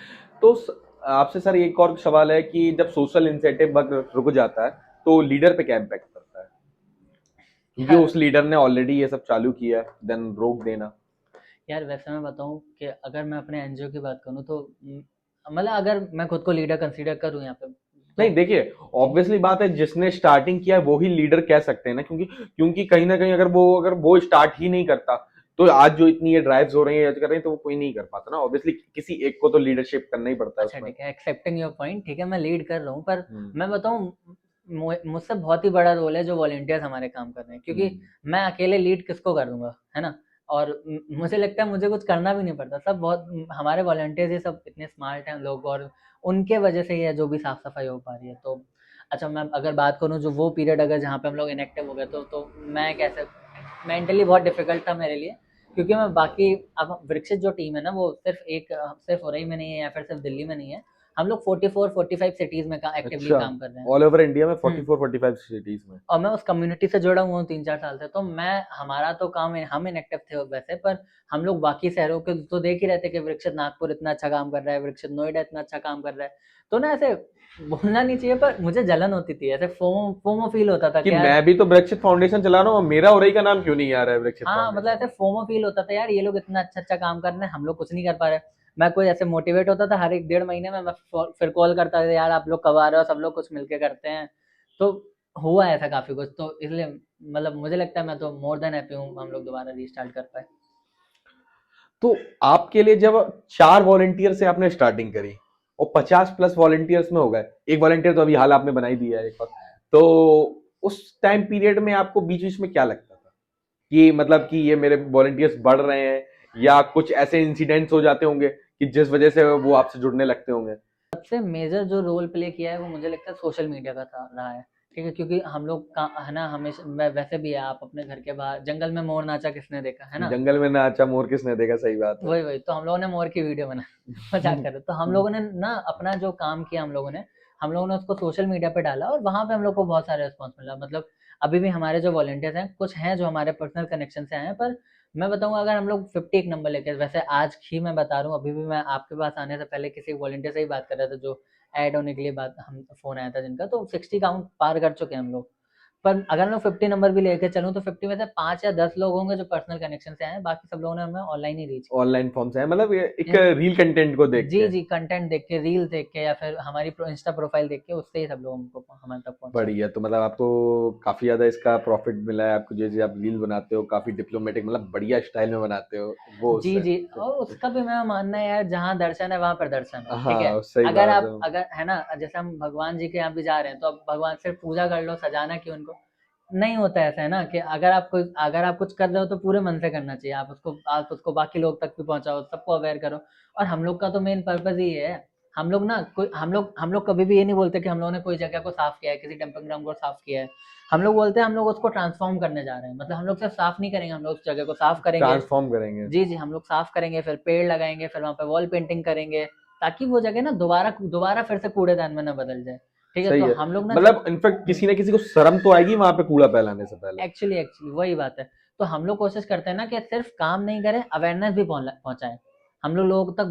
तो आपसे सर एक और सवाल है कि जब सोशल इंसेटिव अगर रुक जाता है तो लीडर पे क्या इम्पैक्ट पड़ता है, क्योंकि यार उस लीडर ने ऑलरेडी ये सब चालू किया है, देन रोक देना। यार वैसे मैं बताऊँ कि अगर मैं अपने एनजीओ की बात करूँ तो मतलब अगर मैं खुद को लीडर कंसीडर करूँ यहाँ पे, तो नहीं देखिए, जी, ऑब्वियसली बात है, जिसने स्टार्टिंग किया है वो ही लीडर कह सकते हैं ना, क्योंकि क्योंकि कहीं ना कहीं अगर वो स्टार्ट ही नहीं करता तो आज जो इतनी ये ड्राइव्स हो रही है कर रहे हैं तो वो कोई नहीं कर पाता ना, ऑब्वियसली किसी एक को तो लीडरशिप करना ही पड़ता है अच्छा उसमें। ठीक है, एक्सेप्टिंग योर पॉइंट, ठीक है, मैं लीड कर रहा हूँ, पर हम्म। मैं बताऊँ, मुझसे बहुत ही बड़ा रोल है जो वॉलंटियर्स हमारे काम कर रहे हैं, क्योंकि हम्म। मैं अकेले लीड किसको कर दूंगा, है ना? और मुझे लगता है मुझे कुछ करना भी नहीं पड़ता, सब बहुत हमारे वॉलंटियर्स ये सब इतने स्मार्ट हैं लोग, और उनके वजह से ये जो भी साफ सफाई हो पा रही है। तो अच्छा, मैं अगर बात करूँ जो वो पीरियड अगर जहाँ पे हम लोग इनएक्टिव हो गए, तो मैं कैसे, मेंटली बहुत डिफिकल्ट था मेरे लिए, क्योंकि मैं बाकी, अब वृक्षित जो टीम है ना, वो सिर्फ उरई में नहीं है या फिर सिर्फ दिल्ली में नहीं है, हम लोग 44-45 सिटीज में एक्टिवली अच्छा, काम कर रहे हैं। ऑल ओवर इंडिया में हम्म 44-45 सिटीज में। और मैं उस कम्युनिटी से जुड़ा हुआ हूँ 3-4 साल से, तो मैं, हमारा तो काम है, हम इनएक्टिव थे वैसे, पर हम लोग बाकी शहरों के तो देख ही रहे थे कि वृक्षित नागपुर इतना अच्छा काम कर रहा है, वृक्षित नोएडा इतना अच्छा काम कर रहा है, तो ना ऐसे बोलना नहीं चाहिए पर मुझे जलन होती थी, ऐसे फोमो फोमो फील होता था कि कि यार, मैं भी तो वृक्षित फाउंडेशन चला रहा हूँ, मेरा उरई का नाम क्यों नहीं आ रहा है वृक्षित हाँ, मतलब फाउंडेशन। ऐसे फोमो फील होता था यार, ये लोग इतना अच्छा-अच्छा काम कर रहे हैं, हम लोग कुछ नहीं कर पा रहे। मैं कोई ऐसे मोटिवेट होता था हर 1 डेढ़ महीने में, मैं फिर कॉल करता था, यार आप लोग कब आ रहे हो? सब लोग कुछ मिलके करते हैं। तो हुआ ऐसा काफ़ी कुछ, तो इसलिए मतलब मुझे लगता है मैं तो मोर देन हैप्पी हूँ हम लोग दोबारा रीस्टार्ट कर पाए। तो आपके लिए जब 4 वॉलंटियर से आपने स्टार्टिंग करी और 50 प्लस वॉलंटियर्स में हो गए, एक वॉलंटियर तो अभी हाल आपने बना ही दिया है एक बार, तो उस टाइम पीरियड में आपको बीच बीच में क्या लगता था कि मतलब कि ये मेरे वॉलंटियर्स बढ़ रहे हैं, या कुछ ऐसे इंसिडेंट्स हो जाते होंगे कि जिस वजह से वो आपसे जुड़ने लगते होंगे। सबसे मेजर जो रोल प्ले किया है वो मुझे लगता है सोशल मीडिया का था रहा है, ठीक है, क्योंकि हम लोग का है ना, हमेशा वैसे भी है, आप अपने घर के बाहर जंगल में मोर नाचा किसने देखा है ना, जंगल में नाचा मोर किसने देखा, सही बात है। वही वही तो हम लोगों ने मोर की वीडियो बना मजाक कर रहे, तो हम लोगों ने ना अपना जो काम किया, हम लोगों ने उसको सोशल मीडिया पे डाला, और वहां पे हम लोग को बहुत सारा रिस्पॉन्स मिला, मतलब अभी भी हमारे जो वॉलंटियर्स हैं कुछ हैं जो हमारे पर्सनल कनेक्शन से आए हैं, पर मैं बताऊंगा अगर हम लोग 50 एक नंबर लेके, वैसे आज ही मैं बता रहा हूँ, अभी भी मैं आपके पास आने से पहले किसी वॉलंटियर से ही बात कर रहा था जो ऐड होने के लिए बात, हम फोन आया था जिनका, तो 60 काउंट पार कर चुके हैं हम लोग, पर अगर मैं 50 नंबर भी लेके चलूँ तो 50 में से 5 या 10 लोग होंगे जो पर्सनल कनेक्शन से आए हैं, बाकी सब लोगों ने हमें ऑनलाइन ही रीच किया ऑनलाइन फॉर्म से है, मतलब ये एक है। रील कंटेंट को देख जी, के। जी, कंटेंट देख के, रील देख के, या फिर हमारी इंस्टा प्रोफाइल देख के, उससे ही सब लोग हमको हमारे तक पहुँचे। बढ़िया, तो मतलब आपको काफी ज्यादा इसका प्रॉफिट मिला है आपको, जैसे आप रील बनाते हो काफी डिप्लोमेटिक, मतलब बढ़िया स्टाइल में बनाते हो वो जी, उससे। जी, और उसका भी मेरा मानना है यार, जहाँ दर्शन है वहाँ प्रदर्शन है, ठीक है? हाँ सही अगर बात आप, है। अगर है ना, जैसे हम भगवान जी के यहाँ भी जा रहे हैं, तो अब भगवान सिर्फ पूजा कर लो, सजाना क्यों उनको? नहीं होता ऐसा, है ना, कि अगर आप कुछ कर रहे हो तो पूरे मन से करना चाहिए, आप उसको बाकी लोग तक भी पहुँचाओ, सबको अवेयर करो, और हम लोग का तो मेन पर्पज़ ही ये है। हम लोग ना कोई हम लोग कभी भी ये नहीं बोलते कि हम लोगों ने कोई जगह को साफ किया है, किसी डंपिंग ग्राउंड को साफ किया है। हम लोग बोलते हैं हम लोग उसको ट्रांसफॉर्म करने जा रहे हैं, मतलब हम लोग सिर्फ साफ नहीं करेंगे, हम लोग उस जगह को साफ करेंगे। ट्रांसफॉर्म करेंगे। जी, जी, हम लोग साफ करेंगे, फिर पेड़ लगाएँगे, फिर वहाँ पे वॉल पेंटिंग करेंगे, ताकि वो जगह ना दोबारा दोबारा फिर से कूड़ेदान में ना बदल जाए। ठीक है? सही तो है, हम लोग ना जब मतलब इनफैक्ट किसी ना किसी को शर्म तो आएगी वहां पे कूड़ा फैलाने से पहले। एक्चुअली वही बात है। तो हम लोग कोशिश करते हैं ना कि सिर्फ काम नहीं करें, अवेयरनेस भी पहुँचाएँ। हम लोग लोगों तक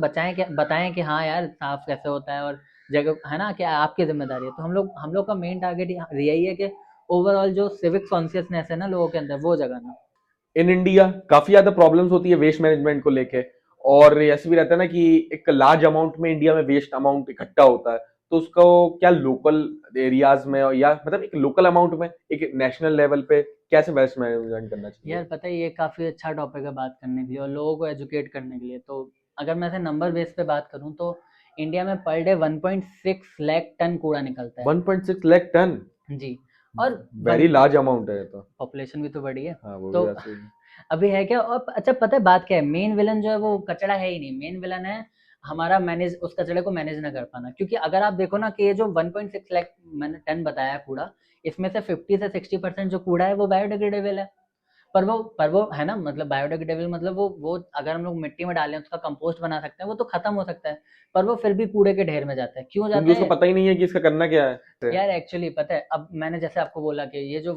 बताएँ कि हाँ यार, साफ कैसे होता है, और जगह है ना कि आपकी ज़िम्मेदारी है। तो हम लोग का मेन टारगेट यही है कि ओवरऑल जो सिविक कॉन्शियसनेस है ना लोगों के अंदर, वो जगाना। इन इंडिया काफी ज्यादा प्रॉब्लम्स होती है वेस्ट मैनेजमेंट को लेके, और ऐसे भी रहता है ना कि एक लार्ज अमाउंट में इंडिया में वेस्ट अमाउंट इकट्ठा होता है, तो उसको क्या लोकल एरियाज में या मतलब एक लोकल अमाउंट में एक नेशनल लेवल पे कैसे वेस्ट मैनेजमेंट करना चाहिए। यार पता है, ये काफ़ी अच्छा टॉपिक है बात करने के लिए और लोगों को एजुकेट करने के लिए। तो अगर मैं ऐसे नंबर बेस पे बात करूँ, तो इंडिया में पर डे 1.6 लाख टन कूड़ा निकलता है 1.6 लाख टन, जी। और वेरी लार्ज अमाउंट है ये तो। पॉपुलेशन भी तो बड़ी है। हाँ वो तो भी ऐसे ही। अभी है क्या, और अच्छा पता है बात क्या है, मेन विलन जो है वो कचरा है ही नहीं, मेन विलन है हमारा मैनेज, उस कचरे को मैनेज ना कर पाना। क्योंकि अगर आप देखो ना कि ये जो 1.6 लाख मैंने टन बताया कूड़ा, इसमें से 50 से 60% जो कूड़ा है वो बायोडिग्रेडेबल है। पर वो है ना, मतलब बायोडिग्रेडेबल मतलब वो अगर हम लोग मिट्टी में डालें उसका कंपोस्ट बना सकते हैं, वो तो खत्म हो सकता है, पर वो फिर भी कूड़े के ढेर में जाता है। क्यों क्योंकि जाता उसको है पता ही नहीं है कि इसका करना क्या है। यार? एक्चुअली पता है, अब मैंने जैसे आपको बोला कि ये जो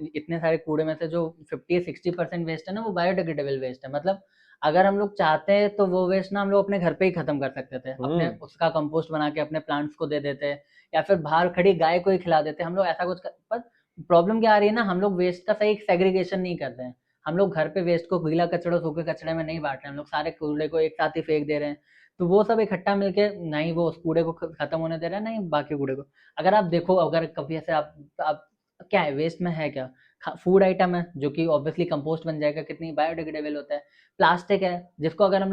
इतने सारे कूड़े में से जो 50-60% वेस्ट है ना, वो बायोडिग्रेडेबल वेस्ट है। मतलब अगर हम लोग चाहते हैं तो वो वेस्ट ना हम लोग अपने घर पे ही खत्म कर सकते थे, अपने उसका कंपोस्ट बना के अपने प्लांट्स को दे देते, या फिर बाहर खड़ी गाय को ही खिला देते हम लोग, ऐसा कुछ पर प्रॉब्लम क्या आ रही है ना, हम लोग वेस्ट का सही सेग्रीगेशन नहीं करते हैं। हम लोग घर पे वेस्ट को गीला कचड़ा सूखे कचड़े में नहीं बांट रहे हैं, हम लोग सारे कूड़े को एक साथ ही फेंक दे रहे हैं। तो वो सब इकट्ठा मिलके नहीं वो उस कूड़े को खत्म होने दे रहा है, नहीं बाकी कूड़े को। अगर आप देखो, अगर कभी ऐसे आप क्या है वेस्ट में है क्या, फूड आइटम है जो कि ऑब्वियसली कंपोस्ट बन जाएगा, कितनी बायोडिग्रेडेबल होता है। प्लास्टिक है जिसको अगर हम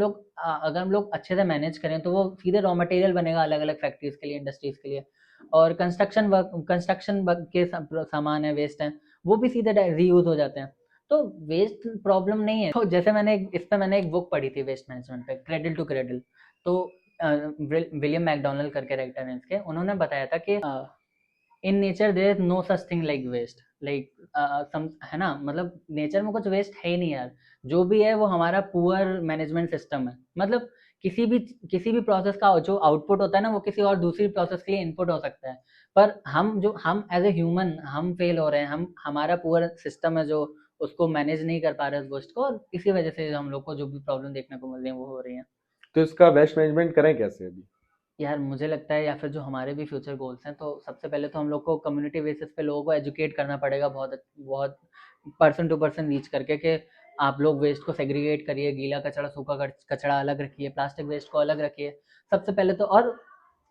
लोग अच्छे से मैनेज करें तो वो सीधे रॉ मटेरियल बनेगा अलग अलग फैक्ट्रीज के लिए, इंडस्ट्रीज के लिए। और कंस्ट्रक्शन के सामान है, वेस्ट है, वो भी सीधे रीयूज हो जाते हैं। तो वेस्ट प्रॉब्लम नहीं है। तो जैसे इस पे मैंने एक बुक पढ़ी थी वेस्ट मैनेजमेंट पे, क्रेडल टू क्रेडल। तो विलियम मैकडोनल्ड करके राइटर हैं इसके, उन्होंने बताया था कि in nature there is no such thing like waste, like है ना, मतलब नेचर में कुछ वेस्ट है ही नहीं यार। जो भी है वो हमारा पुअर मैनेजमेंट सिस्टम है। मतलब किसी भी प्रोसेस का जो आउटपुट होता है ना, वो किसी और दूसरी प्रोसेस के लिए इनपुट हो सकता है। पर हम एज ए ह्यूमन हम फेल हो रहे हैं, हमारा पुअर सिस्टम है जो उसको मैनेज नहीं कर पा रहे उस वेस्ट को, और इसी वजह से हम लोग को जो भी प्रॉब्लम देखने को मिल रही है वो हो रही है। तो इसका वेस्ट मैनेजमेंट करें कैसे अभी? यार मुझे लगता है, या फिर जो हमारे भी फ्यूचर गोल्स हैं, तो सबसे पहले तो हम लोग को कम्युनिटी बेसिस पे लोगों को एजुकेट करना पड़ेगा, बहुत बहुत पर्सन टू पर्सन रीच करके, कि आप लोग वेस्ट को सेग्रीगेट करिए, गीला कचरा सूखा कचरा अलग रखिए, प्लास्टिक वेस्ट को अलग रखिए सबसे पहले तो। और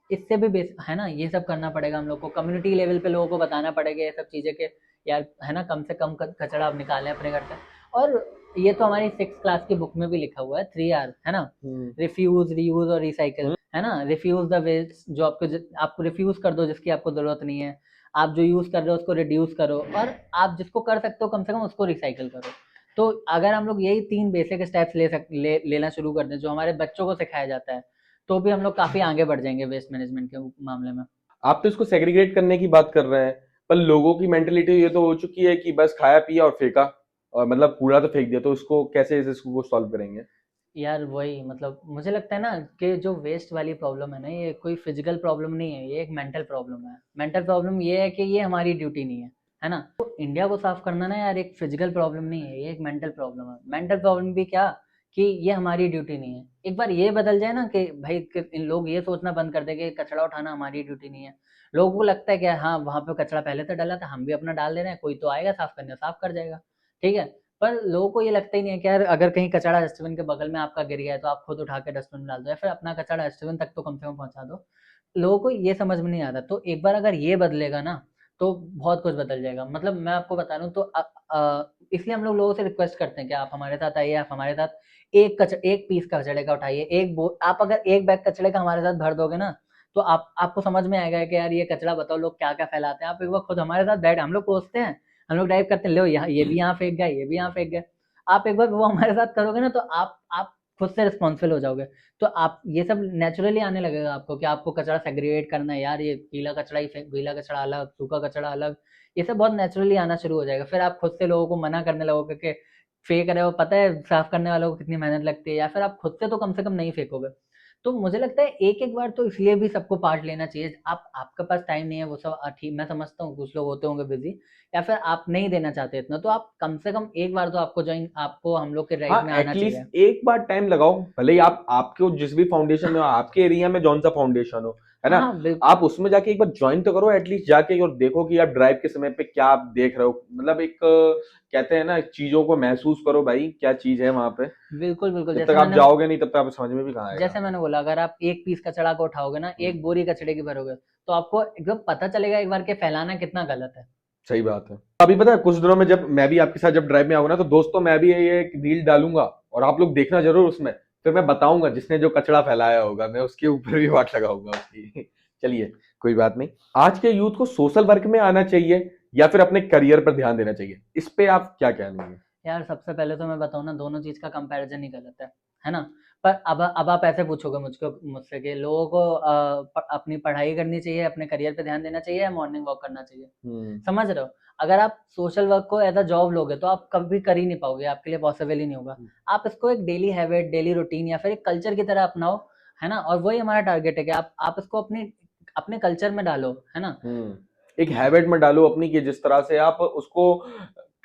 इससे भी बेस है ना, ये सब करना पड़ेगा हम लोग को, कम्युनिटी लेवल पे लोगों को बताना पड़ेगा ये सब चीज़ें कि यार है ना, कम से कम कचरा आप निकालें अपने घर से। और ये तो हमारी 6th क्लास की बुक में भी लिखा हुआ है, 3R है ना, रिफ्यूज, रीयूज और रिसाइकल, है ना। रिफ्यूज द वेस्ट, जो आपको रिफ्यूज कर दो जिसकी आपको जरूरत नहीं है। आप जो यूज कर रहे हो उसको रिड्यूस करो, और आप जिसको कर सकते हो कम से कम उसको रिसाइकल करो। तो अगर हम लोग यही 3 बेसिक स्टेप्स लेना शुरू कर दें, जो हमारे बच्चों को सिखाया जाता है, तो भी हम लोग काफी आगे बढ़ जाएंगे वेस्ट मैनेजमेंट के मामले में। आप तो इसको सेग्रीगेट करने की बात कर रहे हैं, पर लोगों की मेंटेलिटी ये तो हो चुकी है कि बस खाया पिया और फेंका, और मतलब कूड़ा तो फेंक दिया, तो उसको कैसे इसको सॉल्व करेंगे? यार वही, मतलब मुझे लगता है ना कि जो वेस्ट वाली प्रॉब्लम है ना, ये कोई फिजिकल प्रॉब्लम नहीं है, ये एक मेंटल प्रॉब्लम है। मेंटल प्रॉब्लम ये है कि ये हमारी ड्यूटी नहीं है ना। तो इंडिया को साफ करना ना यार, एक फिजिकल प्रॉब्लम नहीं है, ये एक मेंटल प्रॉब्लम है। मेंटल प्रॉब्लम भी क्या, कि ये हमारी ड्यूटी नहीं है। एक बार ये बदल जाए ना कि भाई इन लोग ये सोचना बंद कर दे कि कचरा उठाना हमारी ड्यूटी नहीं है। लोगों को लगता है कि हाँ वहां पे कचरा पहले तो डाला था, हम भी अपना डाल दे रहे हैं, कोई तो आएगा साफ करने, साफ कर जाएगा, ठीक है। पर लोगों को ये लगता ही नहीं है कि यार अगर कहीं कचरा डस्टबिन के बगल में आपका गिर गया है तो आप खुद उठा के डस्टबिन में डाल दो, या फिर अपना कचरा डस्टबिन तक तो कम से कम पहुंचा दो। लोगों को ये समझ में नहीं आता। तो एक बार अगर ये बदलेगा ना, तो बहुत कुछ बदल जाएगा। मतलब मैं आपको बता रहा हूँ, तो इसलिए हम लोग लोगों से रिक्वेस्ट करते हैं कि आप हमारे साथ आइए, आप हमारे साथ एक पीस कचड़े का उठाइए, आप अगर एक बैग कचड़े का हमारे साथ भर दोगे ना, तो आपको समझ में आएगा कि यार ये कचरा बताओ लोग क्या क्या फैलाते हैं। आप एक बार खुद हमारे साथ बैठ, हम लोग सोचते हैं, हम लोग ड्राइव करते हैं, लो यहाँ ये भी यहाँ फेंक गया, ये भी यहाँ फेंक गया। आप एक बार वो हमारे साथ करोगे ना, तो आप खुद से रिस्पॉन्सिबल हो जाओगे। तो आप ये सब नेचुरली आने लगेगा आपको, कि आपको कचरा सेग्रीगेट करना है यार, ये गीला कचरा ही फेंक, गीला कचरा अलग, सूखा कचरा अलग। ये सब बहुत नेचुरली आना शुरू हो जाएगा। फिर आप खुद से लोगों को मना करने लगोगे कि फेंक रहे हो, पता है साफ करने वालों को कितनी मेहनत लगती है, या फिर आप खुद से तो कम से कम नहीं फेंकोगे। तो मुझे लगता है एक एक बार तो इसलिए भी सबको पार्ट लेना चाहिए। आपके पास टाइम नहीं है वो सब, ठीक, मैं समझता हूँ कुछ लोग होते होंगे बिजी, या फिर आप नहीं देना चाहते इतना, तो आप कम से कम एक बार तो आपको हम लोग के राइट हाँ में आना चाहिए। एटलीस्ट एक बार टाइम लगाओ, भले ही आपके जिस भी फाउंडेशन में हो, आपके एरिया में जौन सा फाउंडेशन हो, है ना, हाँ बिल्कुल। आप उसमें जाके एक बार ज्वाइन तो करो एटलीस्ट जाके, और देखो कि आप ड्राइव के समय पे क्या आप देख रहे हो। मतलब एक कहते हैं ना, चीजों को महसूस करो भाई, क्या चीज है वहां पे। बिल्कुल बिल्कुल, जब तक आप जाओगे नहीं तब तक आप समझ में भी कहाँ आएगा। जैसे मैंने बोला, अगर आप एक पीस कचड़ा को उठाओगे ना, एक बोरी कचड़े की भरोगे, तो आपको एकदम पता चलेगा एक बार के फैलाना कितना गलत है। सही बात है। अभी पता है कुछ दिनों में जब मैं भी आपके साथ जब ड्राइव में आऊंगा ना, तो दोस्तों मैं भी ये एक रील डालूंगा, और आप लोग देखना जरूर उसमें, फिर मैं बताऊंगा जिसने जो कचरा फैलाया होगा, मैं उसके ऊपर भी वाट लगाऊंगा उसकी। चलिए, कोई बात नहीं। आज के यूथ को सोशल वर्क में आना चाहिए या फिर अपने करियर पर ध्यान देना चाहिए, इस पे आप क्या कहेंगे? यार सबसे पहले तो मैं बताऊँ ना, दोनों चीज़ का कंपैरिजन ही गलत है ना? पर अब आप ऐसे पूछोगे मुझसे कि लोगों को अपनी पढ़ाई करनी चाहिए, अपने करियर पे ध्यान देना चाहिए या मॉर्निंग वॉक करना चाहिए? समझ रहे हो? अगर आप सोशल वर्क को एज़ अ जॉब लोगे तो आप कभी कर ही नहीं पाओगे, आपके लिए पॉसिबल ही नहीं होगा। आप इसको एक डेली हैबिट, डेली रूटीन या फिर एक कल्चर की तरह अपनाओ, है ना? और वही हमारा टारगेट है कि आप इसको अपने कल्चर में डालो, है ना? एक हैबिट में डालो अपनी, कि जिस तरह से आप उसको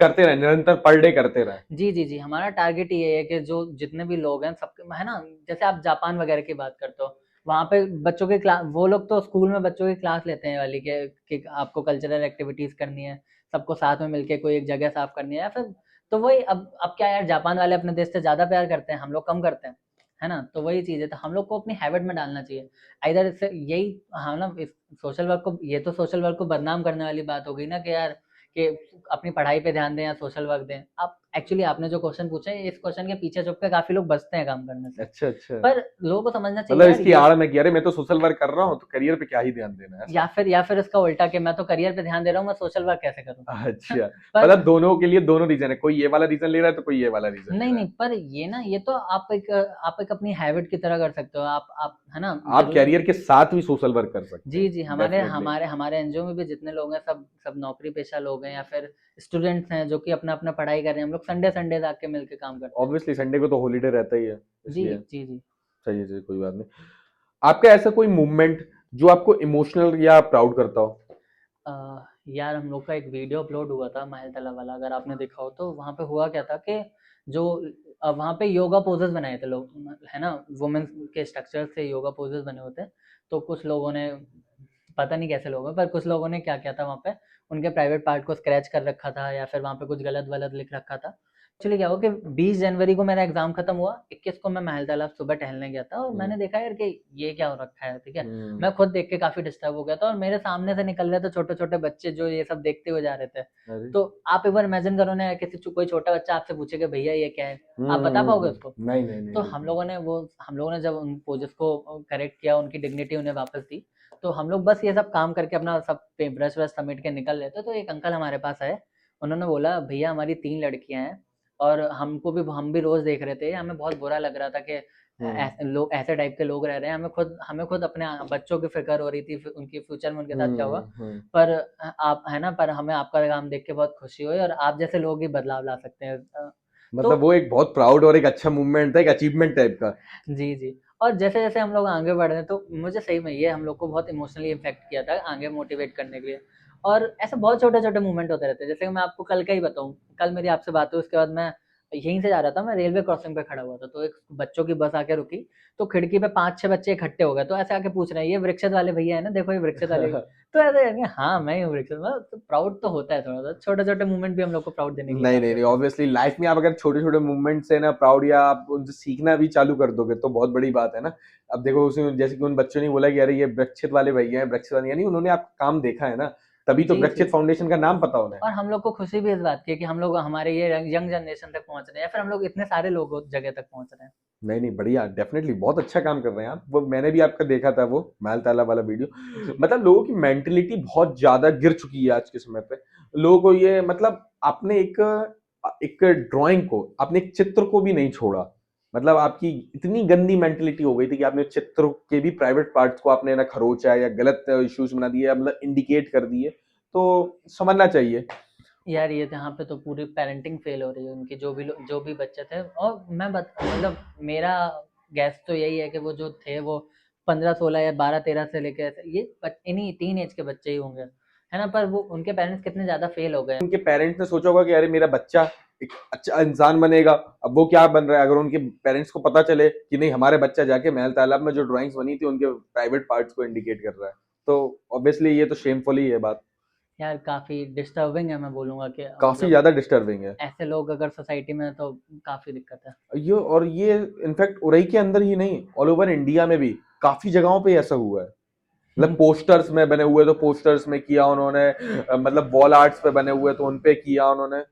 करते रहे, निरंतर पर डे करते रहे। जी, हमारा टारगेट ये है कि जो जितने भी लोग हैं सबके, है ना? जैसे आप जापान वगैरह की बात करते हो, वहाँ पे बच्चों की क्लास, वो लोग तो स्कूल में बच्चों की क्लास लेते हैं वाली कि आपको कल्चरल एक्टिविटीज करनी है, सबको साथ में मिलके कोई एक जगह साफ करनी है या फिर, तो वही अब क्या यार, जापान वाले अपने देश से ज्यादा प्यार करते हैं, हम लोग कम करते हैं, है ना? तो वही चीज है, तो हम लोग को अपनी हैबिट में डालना चाहिए। इधर इससे यही, हाँ ना, इस सोशल वर्क को, ये तो सोशल वर्क को बदनाम करने वाली बात हो गई ना कि यार कि अपनी पढ़ाई पे ध्यान दें या सोशल वर्क दें। आप एक्चुअली आपने जो क्वेश्चन पूछा है, इस क्वेश्चन के पीछे छुप के काफी लोग बचते हैं काम करने से। अच्छा अच्छा। पर लोगों को समझना चाहिए मतलब यार इसकी ये, आड़ में कि अरे मैं तो सोशल वर्क कर रहा हूँ तो करियर पे क्या ही ध्यान देना है, ऐसा? या फिर इसका उल्टा कि मैं तो करियर पे ध्यान दे रहा हूँ, मैं सोशल वर्क कैसे करूँ? अच्छा, पर मतलब दोनों के लिए दोनों रीजन है, कोई ये वाला रीजन ले रहा है तो कोई ये वाला रीजन ले नहीं रहा है। नहीं, पर ये ना, ये तो आप एक अपनी हैबिट की तरह कर सकते हो, आप, है ना? आप जरूरी, कैरियर के साथ भी सोशल वर्क कर सकते जी हैं। जी, हमारे डेफिनेटली। हमारे हमारे एनजीओ में भी जितने लोग हैं, सब सब नौकरी पेशा लोग हैं या फिर स्टूडेंट्स हैं जो कि अपना अपना पढ़ाई कर रहे हैं। हम लोग संडे संडे आके मिलके काम करते हैं। ऑब्वियसली संडे को तो हॉलीडे रहता ही है, जी इसलिए। जी जी। सही है, कोई बात नहीं। आपका ऐसा कोई मूवमेंट जो आपको इमोशनल या प्राउड करता हो? यार हम लोग का एक वीडियो अपलोड हुआ था माहिलतला वाला, अगर आपने देखा हो तो। वहाँ पे हुआ क्या था कि जो वहाँ पे योगा पोजेस बनाए थे लोग, है ना? वुमेन के स्ट्रक्चर से योगा पोजेस बने होते हैं। तो कुछ लोगों ने, पता नहीं कैसे लोग हैं, पर कुछ लोगों ने क्या किया था वहाँ पे, उनके प्राइवेट पार्ट को स्क्रैच कर रखा था या फिर वहाँ पे कुछ गलत वलत लिख रखा था। एक्चुअली क्या हुआ कि 20 जनवरी को मेरा एग्जाम खत्म हुआ, 21 को मैं महल तालाब सुबह टहलने गया था और मैंने देखा यार कि ये क्या हो रखा है, ठीक है? मैं खुद देख के काफी डिस्टर्ब हो गया था और मेरे सामने से निकल रहे थे छोटे छोटे बच्चे जो ये सब देखते हुए जा रहे थे। अरे। तो आप एक बार इमेजिन करो ना, कोई छोटा बच्चा आपसे पूछे कि भैया ये क्या है, आप बता पाओगे उसको? नहीं नहीं नहीं, तो बिल्कुल। हम लोगों ने जब उन पोजेस को करेक्ट किया, उनकी डिग्निटी उन्हें वापस दी, तो हम लोग बस ये सब काम करके अपना सब ब्रश व्रश समेट के निकल रहे थे, तो एक अंकल हमारे पास आए। उन्होंने बोला, भैया हमारी 3 लड़कियां हैं और हम भी रोज देख रहे थे, हमें बहुत बुरा लग रहा था कि ऐसे टाइप के लोग रह रहे हैं, हमें खुद अपने बच्चों की फिक्र हो रही थी, उनकी फ्यूचर में उनके साथ क्या होगा। पर आप, है ना, पर हमें आपका काम देख के बहुत खुशी हुई और आप जैसे लोग ही बदलाव ला सकते हैं। तो मतलब वो एक बहुत प्राउड और एक अच्छा मूवमेंट था, एक अचीवमेंट टाइप का। जी जी। और जैसे जैसे हम लोग आगे बढ़ रहे हैं, तो मुझे सही में ये हम लोग को बहुत इमोशनली इम्पैक्ट किया था आगे मोटिवेट करने के लिए। और ऐसे बहुत छोटे छोटे मूवमेंट होते रहते हैं, जैसे कि मैं आपको कल का ही बताऊं। कल मेरी आपसे बात हुई, उसके बाद मैं यहीं से जा रहा था, मैं रेलवे क्रॉसिंग पे खड़ा हुआ था, तो एक बच्चों की बस आके रुकी। तो खिड़की पे 5-6 बच्चे इकट्ठे हो गए, तो ऐसे आके पूछ रहे हैं, ये वृक्षित वाले भैया है ना, देखो ये वृक्षित वाले। तो ऐसे यानी, हाँ मैं ही हूँ वृक्षित। मतलब तो प्राउड तो होता है, थोड़ा सा छोटे छोटे मूवमेंट भी हम लोग को प्राउड देने के लिए नहीं काम नहीं नहीं, करते हैं। ऑब्वियसली लाइफ में आप अगर छोटे छोटे मूवमेंट से ना प्राउड या आप उनसे सीखना भी चालू कर दोगे तो बहुत बड़ी बात है ना। अब देखो उसमें जैसे कि उन बच्चों ने बोला कि अरे ये वृक्षित वाले भैया हैं, वृक्षित वाले, यानी उन्होंने आपका काम देखा है ना, तभी तो जी जी। वृक्षित फाउंडेशन का नाम पता उन्हें। और हम लोग को खुशी भी इस बात की है कि हम लोग हमारे ये यंग जनरेशन तक पहुंच रहे हैं, या फिर हम लोग इतने सारे लोग जगह तक पहुंच रहे हैं। नहीं नहीं, बढ़िया, डेफिनेटली बहुत अच्छा काम कर रहे हैं आप। वो मैंने भी आपका देखा था, वो मैल ताला वाला वीडियो। मतलब लोगों की मेंटेलिटी बहुत ज्यादा गिर चुकी है आज के समय पे। लोगों को ये, मतलब आपने एक एक ड्राइंग को, आपने एक चित्र को भी नहीं छोड़ा। मतलब आपकी इतनी गंदी मेंटेलिटी हो गई थी कि आपने चित्र के भी प्राइवेट पार्ट्स को आपने ना खरोचा या गलत इश्यूज बना दिए, मतलब इंडिकेट कर दिए। तो समझना चाहिए। यार ये यहाँ पे तो पूरी पेरेंटिंग फेल हो रही है उनकी, जो भी बच्चे थे। और मतलब मेरा गैस तो यही है कि वो जो थे वो 15-16 या 12-13 से लेके ये इन्हीं टीन एज के बच्चे ही होंगे, है ना? पर वो उनके पेरेंट्स कितने ज्यादा फेल हो गए। उनके पेरेंट्स ने सोचा होगा कि अरे मेरा बच्चा एक अच्छा इंसान बनेगा। अब वो क्या बन रहा है, अगर उनके पेरेंट्स को पता चले कि नहीं हमारे बच्चा जाके महल तालाब में जो ड्राइंग्स बनी थी उनके प्राइवेट पार्ट्स को इंडिकेट कर रहा है, तो ऑब्वियसली ये तो शेमफुल ही है बात। यार काफी डिस्टर्बिंग है, मैं बोलूंगा कि काफी मतलब ज्यादा डिस्टर्बिंग है। ऐसे लोग अगर सोसाइटी में हैं, तो काफी दिक्कत है। ये इनफैक्ट उरई के अंदर ही नहीं, ऑल ओवर इंडिया में भी काफी जगहों पे ऐसा हुआ है। मतलब पोस्टर्स में बने हुए तो पोस्टर्स में किया उन्होंने, मतलब वॉल आर्ट्स पे बने हुए तो उनपे किया उन्होंने।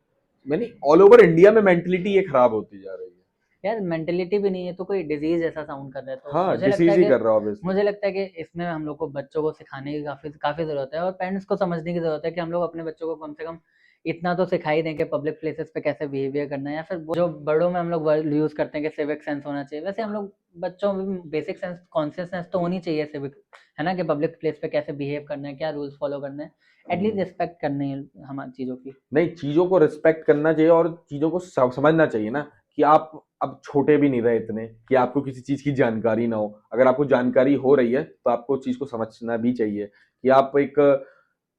यानी ऑल ओवर इंडिया में मेंटलिटी ये खराब होती जा रही है। यार मेंटेलिटी भी नहीं है तो कोई डिजीज ऐसा साउंड कर रहा है, तो हाँ मुझे लगता डिसीज है ही कि कर रहा है ऑब्वियसली। मुझे लगता है कि इसमें हम लोग को बच्चों को सिखाने की काफी काफी जरूरत है, और पेरेंट्स को समझने की जरूरत है कि हम लोग अपने बच्चों को कम से कम इतना तो सिखा ही दें कि पब्लिक प्लेसेस पे कैसे बिहेवियर करना है, या फिर जो बड़ों में हम लोग वर्ड यूज करते हैं कि सिविक सेंस होना चाहिए, वैसे हम लोग बच्चों में बेसिक सेंस कॉन्शियसनेस तो होनी चाहिए सिविक, है ना, कि पब्लिक प्लेस पे कैसे बिहेव करना है, क्या रूल्स फॉलो करना है, एटलीस्ट रिस्पेक्ट करनी है हमारी चीजों की। नहीं, चीजों को रिस्पेक्ट करना चाहिए और चीजों को समझना चाहिए ना, कि आप अब छोटे भी नहीं रहे इतने कि आपको किसी चीज की जानकारी ना हो। अगर आपको जानकारी हो रही है तो आपको चीज को समझना भी चाहिए कि आप एक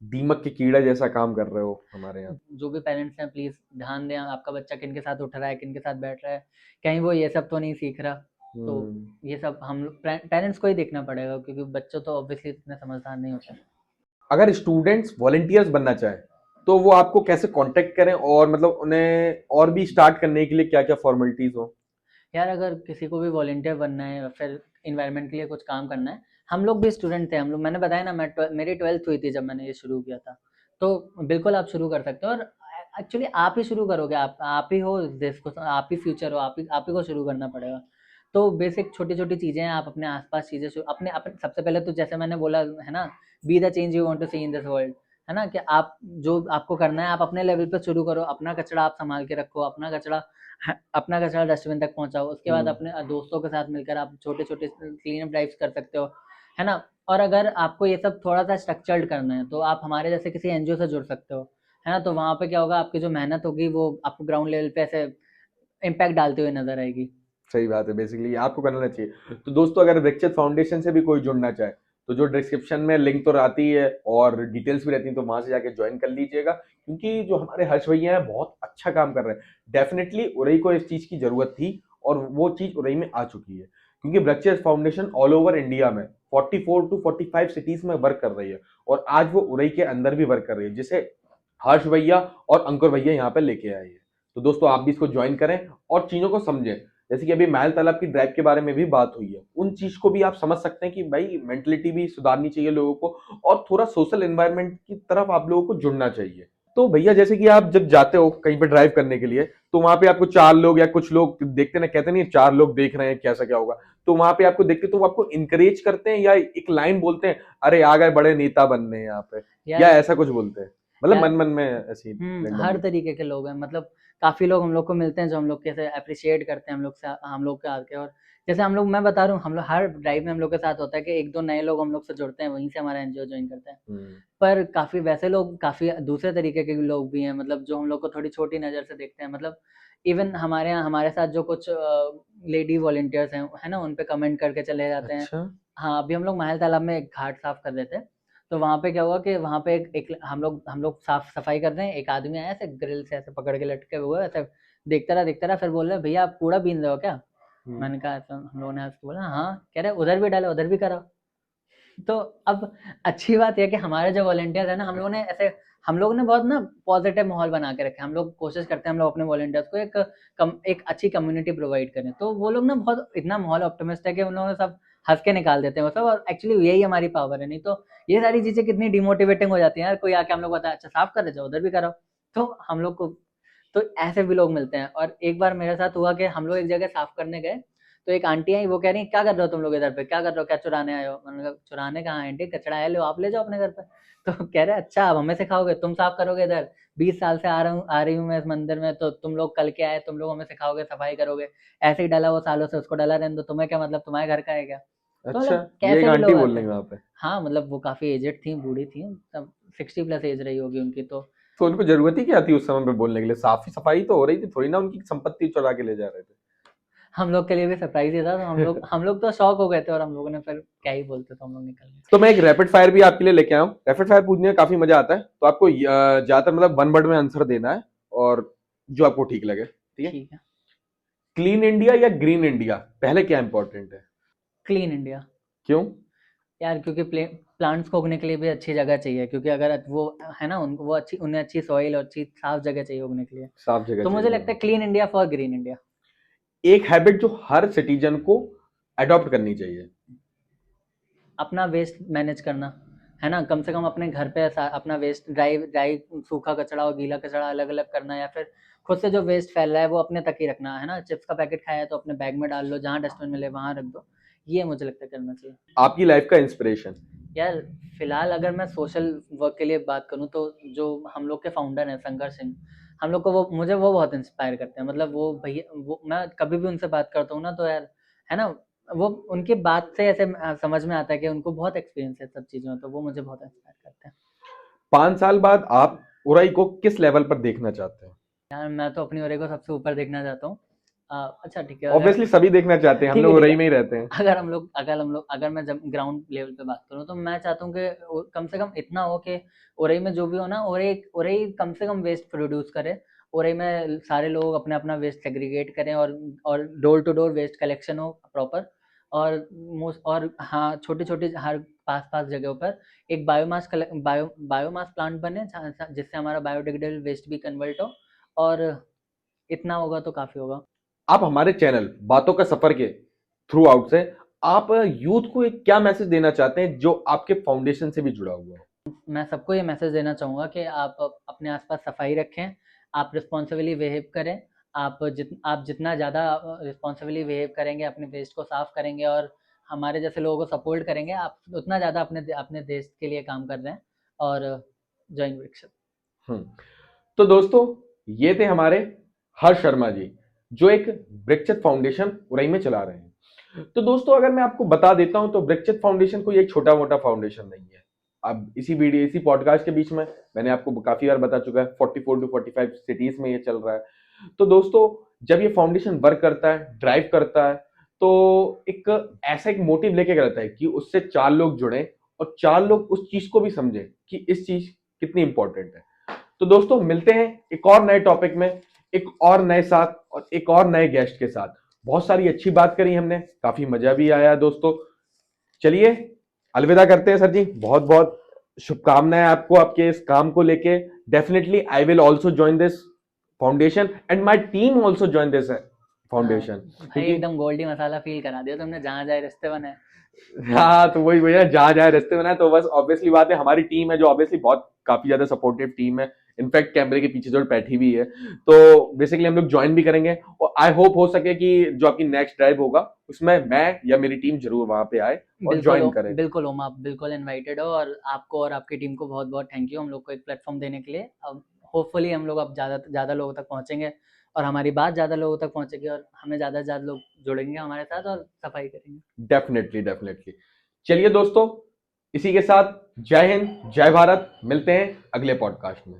दीमक के कीड़ा जैसा काम कर रहे हो हमारे यहाँ। जो भी पेरेंट्स हैं प्लीज ध्यान दें, आपका बच्चा किन के साथ उठ रहा है, किन के साथ बैठ रहा है, कहीं वो ये सब तो नहीं सीख रहा। तो ये सब हम लोग पेरेंट्स को ही देखना पड़ेगा, क्योंकि बच्चों तो ऑब्वियसली इतने समझदार नहीं होते। अगर स्टूडेंट्स वॉलंटियर्स बनना चाहे तो वो आपको कैसे कांटेक्ट करें, और मतलब उन्हें और भी स्टार्ट करने के लिए क्या क्या फॉर्मेलिटीज हो? यार अगर किसी को भी वॉलंटियर बनना है या फिर इन्वायरमेंट के लिए कुछ काम करना है, हम लोग भी स्टूडेंट थे, हम लोग, मैंने बताया ना, मेरी 12th हुई थी जब मैंने ये शुरू किया था, तो बिल्कुल आप शुरू कर सकते हो। और एक्चुअली आप ही शुरू करोगे, आप ही हो देश को, आप ही फ्यूचर हो, आप ही को शुरू करना पड़ेगा। तो बेसिक छोटी छोटी चीजें हैं, आप अपने आसपास चीजें अपने अपने सबसे पहले तो जैसे मैंने बोला है ना, be the change you want to see in this world, है ना, कि आप जो आपको करना है आप अपने लेवल पे शुरू करो, अपना कचरा आप संभाल के रखो, अपना कचरा डस्टबिन तक पहुंचाओ, उसके बाद अपने दोस्तों के साथ मिलकर आप छोटे छोटे क्लीन अप ड्राइव्स कर सकते हो, है ना। और अगर आपको ये सब थोड़ा सा स्ट्रक्चर्ड करना है तो आप हमारे जैसे किसी एनजीओ से जुड़ सकते हो, है ना, तो वहाँ पे क्या होगा, आपकी जो मेहनत होगी वो आपको ग्राउंड लेवल पे ऐसे इम्पैक्ट डालते हुए नजर आएगी। सही बात है, बेसिकली आपको करना चाहिए। तो दोस्तों अगर विकसित फाउंडेशन से भी कोई जुड़ना चाहे तो जो डिस्क्रिप्शन में लिंक तो आती है और डिटेल्स भी रहती हैं, तो वहां से जाके ज्वाइन कर लीजिएगा, क्योंकि जो हमारे हर्ष भैया हैं बहुत अच्छा काम कर रहे हैं। डेफिनेटली उरई को इस चीज की जरूरत थी और वो चीज उरई में आ चुकी है, क्योंकि वृक्षेस फाउंडेशन ऑल ओवर इंडिया में 44 टू 45 सिटीज में वर्क कर रही है, और आज वो उरई के अंदर भी वर्क कर रही है, जिसे हर्ष भैया और अंकुर भैया यहाँ पे लेके आए हैं। तो दोस्तों आप भी इसको ज्वाइन करें और चीजों को समझें। जैसे कि अभी महल तालाब की ड्राइव के बारे में भी बात हुई है, उन चीज को भी आप समझ सकते हैं कि भाई मेंटलिटी भी सुधारनी चाहिए लोगों को, और थोड़ा सोशल एनवायरनमेंट की तरफ आप लोगों को जुड़ना चाहिए। तो भैया जैसे कि आप जब जाते हो कहीं पे ड्राइव करने के लिए, तो वहां पे आपको चार लोग या कुछ लोग देखते ना, कहते नहीं चार लोग देख रहे हैं कैसा क्या होगा, तो वहां पे आपको देखते तो वो आपको इनकरेज करते हैं या एक लाइन बोलते हैं, अरे आ गए बड़े नेता बनने यहाँ पे, या यार ऐसा कुछ बोलते हैं? मतलब यार मन मन में ऐसी हर randomly? तरीके के लोग हैं, मतलब काफी लोग हम लोग को मिलते हैं जो हम लोग कैसे अप्रिशिएट करते हैं हम लोग से, हम लोग के आके। और जैसे हम लोग, मैं बता रहा हूँ, हम लोग हर ड्राइव में हम लोग के साथ होता है कि एक दो नए लोग हम लोग से जुड़ते हैं, वहीं से हमारा एनजीओ ज्वाइन करते हैं। पर काफी वैसे लोग, काफी दूसरे तरीके के भी लोग भी हैं, मतलब जो हम लोग को थोड़ी छोटी नजर से देखते हैं, मतलब इवन हमारे यहाँ हमारे साथ जो कुछ लेडी वॉलंटियर्स हैं, है ना, उन पे कमेंट करके चले जाते हैं। अच्छा। हाँ, अभी हम लोग महल तालाब में एक घाट साफ कर रहे थे, तो वहां पे क्या हुआ कि वहां पे हम लोग साफ सफाई कर रहे हैं, एक आदमी आया ऐसे ग्रिल से ऐसे पकड़ के लटके हुए ऐसे, देखता रहा, फिर बोल रहे भैया आप कूड़ा बीन रहे हो क्या? मैंने कहा ऐसा, हम लोगों ने हंस के बोला हाँ, कह रहे उधर भी डालो, उधर भी करो। तो अब अच्छी बात यह कि हमारे जो वॉलंटियर्स है ना, हम लोग ने बहुत ना पॉजिटिव माहौल बना के रखे हैं। हम लोग कोशिश करते हैं हम लोग अपने वॉलंटियर्स को एक अच्छी कम्युनिटी प्रोवाइड करें, तो वो लोग ना बहुत इतना माहौल ऑप्टिमिस्ट है कि उन लोगों ने सब हंस के निकाल देते हैं वो सब, और एक्चुअली यही हमारी पावर है। नहीं तो ये सारी चीजें कितनी डिमोटिवेटिंग हो जाती हैं यार, कोई आके हम लोग बताया अच्छा साफ कर रहे जाओ, उधर भी करो। तो हम लोग को तो ऐसे भी लोग मिलते हैं। और एक बार मेरे साथ हुआ कि हम लोग एक जगह साफ करने गए, तो एक आंटी आई, वो कह रही क्या कर रहे हो तुम लोग इधर पे, क्या कर रहे हो, क्या चुराने आए हो? मैंने कहा चुराने कहाँ आंटी, कचरा है, लो आप ले जाओ अपने घर पे। तो कह रहे अच्छा अब हमें सिखाओगे, तुम साफ करोगे इधर, 20 साल से आ रही हूँ मैं इस मंदिर में, तो तुम लोग कल के आए, तुम लोग हमें सिखाओगे, सफाई करोगे, ऐसे ही डाला वो सालों से, उसको डाला रहने दो, तुम्हें क्या मतलब, तुम्हारे घर का है क्या? तो अच्छा, मतलब ये एक कैसे भी आंटी लोग बोल आते रही हैं। वहां पे? हाँ मतलब वो काफी एजेड थी, बूढ़ी थी, तब 60+ एज रही होगी उनकी। तो तो उनको जरूरत ही क्या थी उस समय पे बोलने के लिए? साफ सफाई तो हो रही थी, थोड़ी ना उनकी संपत्ति चुरा के ले जा रहे थे। हम लोग के लिए भी सरप्राइज ही था, तो हम लोग तो शॉक हो गए थे, और हम लोगों ने फिर क्या ही बोलते, तो हम लोग निकल गए। तो मैं एक रैपिड फायर भी आपके लिए लेके आया हूँ। रैपिड फायर पूछने में काफी मजा आता है, तो आपको ज्यादातर मतलब वन वर्ड में आंसर देना है, और जो आपको ठीक लगे, ठीक है? ठीक है। क्लीन इंडिया या ग्रीन इंडिया, पहले क्या इंपॉर्टेंट है? Clean India. क्यों? यार क्योंकि प्लांट्स को उगने के लिए भी अच्छी जगह चाहिए, क्योंकि अगर वो है ना, वो अच्छी, उन्हें अच्छी सॉइल और अच्छी साफ जगह चाहिए उगने के लिए। साफ जगह तो मुझे लगता चाहिए। है clean India for green India. एक हैबिट जो हर सिटीजन को अडॉप्ट करनी चाहिए? अपना वेस्ट मैनेज करना, है ना, कम से कम अपने घर पे अपना वेस्ट ड्राई ड्राई सूखा कचरा और गीला कचरा अलग अलग करना, या फिर खुद से जो वेस्ट फैल रहा है वो अपने तक ही रखना, है ना। चिप्स का पैकेट खाया है तो अपने बैग में डाल लो, जहाँ डस्टबिन मिले वहाँ रख दो। ये मुझे लगता है करना चाहिए। आपकी लाइफ का इंस्पिरेशन? यार फिलहाल अगर मैं सोशल वर्क के लिए बात करूँ तो जो हम लोग के फाउंडर हैं शंकर सिंह, हम लोग को वो बहुत इंस्पायर करते हैं। मतलब वो भैया, वो मैं कभी भी उनसे बात करता हूँ ना तो यार, है ना, वो उनकी बात से ऐसे समझ में आता है कि उनको बहुत एक्सपीरियंस है सब चीज़ों में, तो वो मुझे बहुत इंस्पायर करते हैं। 5 साल बाद आप उराई को किस लेवल पर देखना चाहते हैं? यार मैं तो अपनी ओरे को सबसे ऊपर देखना चाहता हूँ। अच्छा ठीक है, ऑब्वियसली सभी देखना चाहते हैं, हम ठीक लोग है ठीक उराई है, में ही रहते हैं। अगर मैं जब ग्राउंड लेवल पे बात करूँ तो मैं चाहता हूँ कि कम से कम इतना हो कि ओरई में जो भी हो ना, ओरई कम से कम वेस्ट प्रोड्यूस करे। ओरई में सारे लोग अपना अपना वेस्ट सेग्रीगेट करें, और door to door waste collection हो प्रॉपर। और हाँ, छोटी छोटी हर पास पास जगहों पर एक बायोमास प्लांट बने, जिससे हमारा बायोडिग्रेडेबल वेस्ट भी कन्वर्ट हो। और इतना होगा तो काफ़ी होगा। आप हमारे चैनल बातों का सफर के थ्रू आउट से आप यूथ को एक क्या मैसेज देना चाहते हैं जो आपके फाउंडेशन से भी जुड़ा हुआ है? मैं सबको ये मैसेज देना चाहूँगा कि आप अपने आसपास सफाई रखें, आप रिस्पॉन्सिबली बिहेव करें। आप जितना ज़्यादा रिस्पॉन्सिबली बिहेव करेंगे, अपने वेस्ट को साफ करेंगे और हमारे जैसे लोगों को सपोर्ट करेंगे, आप उतना ज़्यादा अपने देश के लिए काम कर रहे हैं। और जय हिंद वृक्ष। हम्म। तो दोस्तों, ये थे हमारे हर्ष शर्मा जी, जो एक वृक्षित फाउंडेशन उरई में चला रहे हैं। तो दोस्तों, अगर मैं आपको बता देता हूं तो वृक्षित फाउंडेशन कोई एक छोटा मोटा फाउंडेशन नहीं है। अब इसी पॉडकास्ट के बीच में मैंने आपको काफी बार बता चुका है, 44 टू 45 सिटीज में ये चल रहा है। तो दोस्तों, जब ये फाउंडेशन वर्क करता है, ड्राइव करता है, तो एक मोटिव लेके रहता है कि उससे 4 लोग जुड़े और 4 लोग उस चीज को भी समझे कि इस चीज कितनी इंपॉर्टेंट है। तो दोस्तों, मिलते हैं एक और नए टॉपिक में, एक और नए साथ और एक और नए गेस्ट के साथ। बहुत सारी अच्छी बात करी हमने, काफी मजा भी आया दोस्तों। चलिए अलविदा करते हैं सर जी, बहुत बहुत शुभकामनाएं आपको आपके इस काम को लेके। Definitely I will also join this foundation and my team also join this foundation, भाई क्योंकि एकदम गोल्डी मसाला फील करा दिया तुमने, जहाँ जाए रिश्ते बने। हाँ, तो वही भैया, जहां जाए रास्ते में ना, तो बस ऑब्वियसली बात है, हमारी टीम है जो ऑब्वियसली बहुत काफी ज्यादा सपोर्टिव टीम है। इनफैक्ट कैमरे के पीछे जो बैठी भी है, तो बेसिकली हम लोग ज्वाइन भी करेंगे। और आई होप हो सके कि जो आपकी नेक्स्ट ड्राइव होगा उसमें मैं या मेरी टीम जरूर वहां पे आए और ज्वाइन करें। बिल्कुल ओम, आप बिल्कुल इनवाइटेड हो, और आपको और आपकी टीम को बहुत बहुत थैंक यू हम लोग को एक प्लेटफॉर्म देने के लिए। अब होपफुली हम लोग अब ज़्यादा लोगों तक पहुंचेंगे, और हमारी बात ज़्यादा लोगों तक पहुंचेगी, और हमें ज़्यादा से ज़्यादा लोग जुड़ेंगे हमारे साथ और सफाई करेंगे। Definitely definitely. चलिए दोस्तों, इसी के साथ जय हिंद, जय भारत, मिलते हैं अगले पॉडकास्ट में।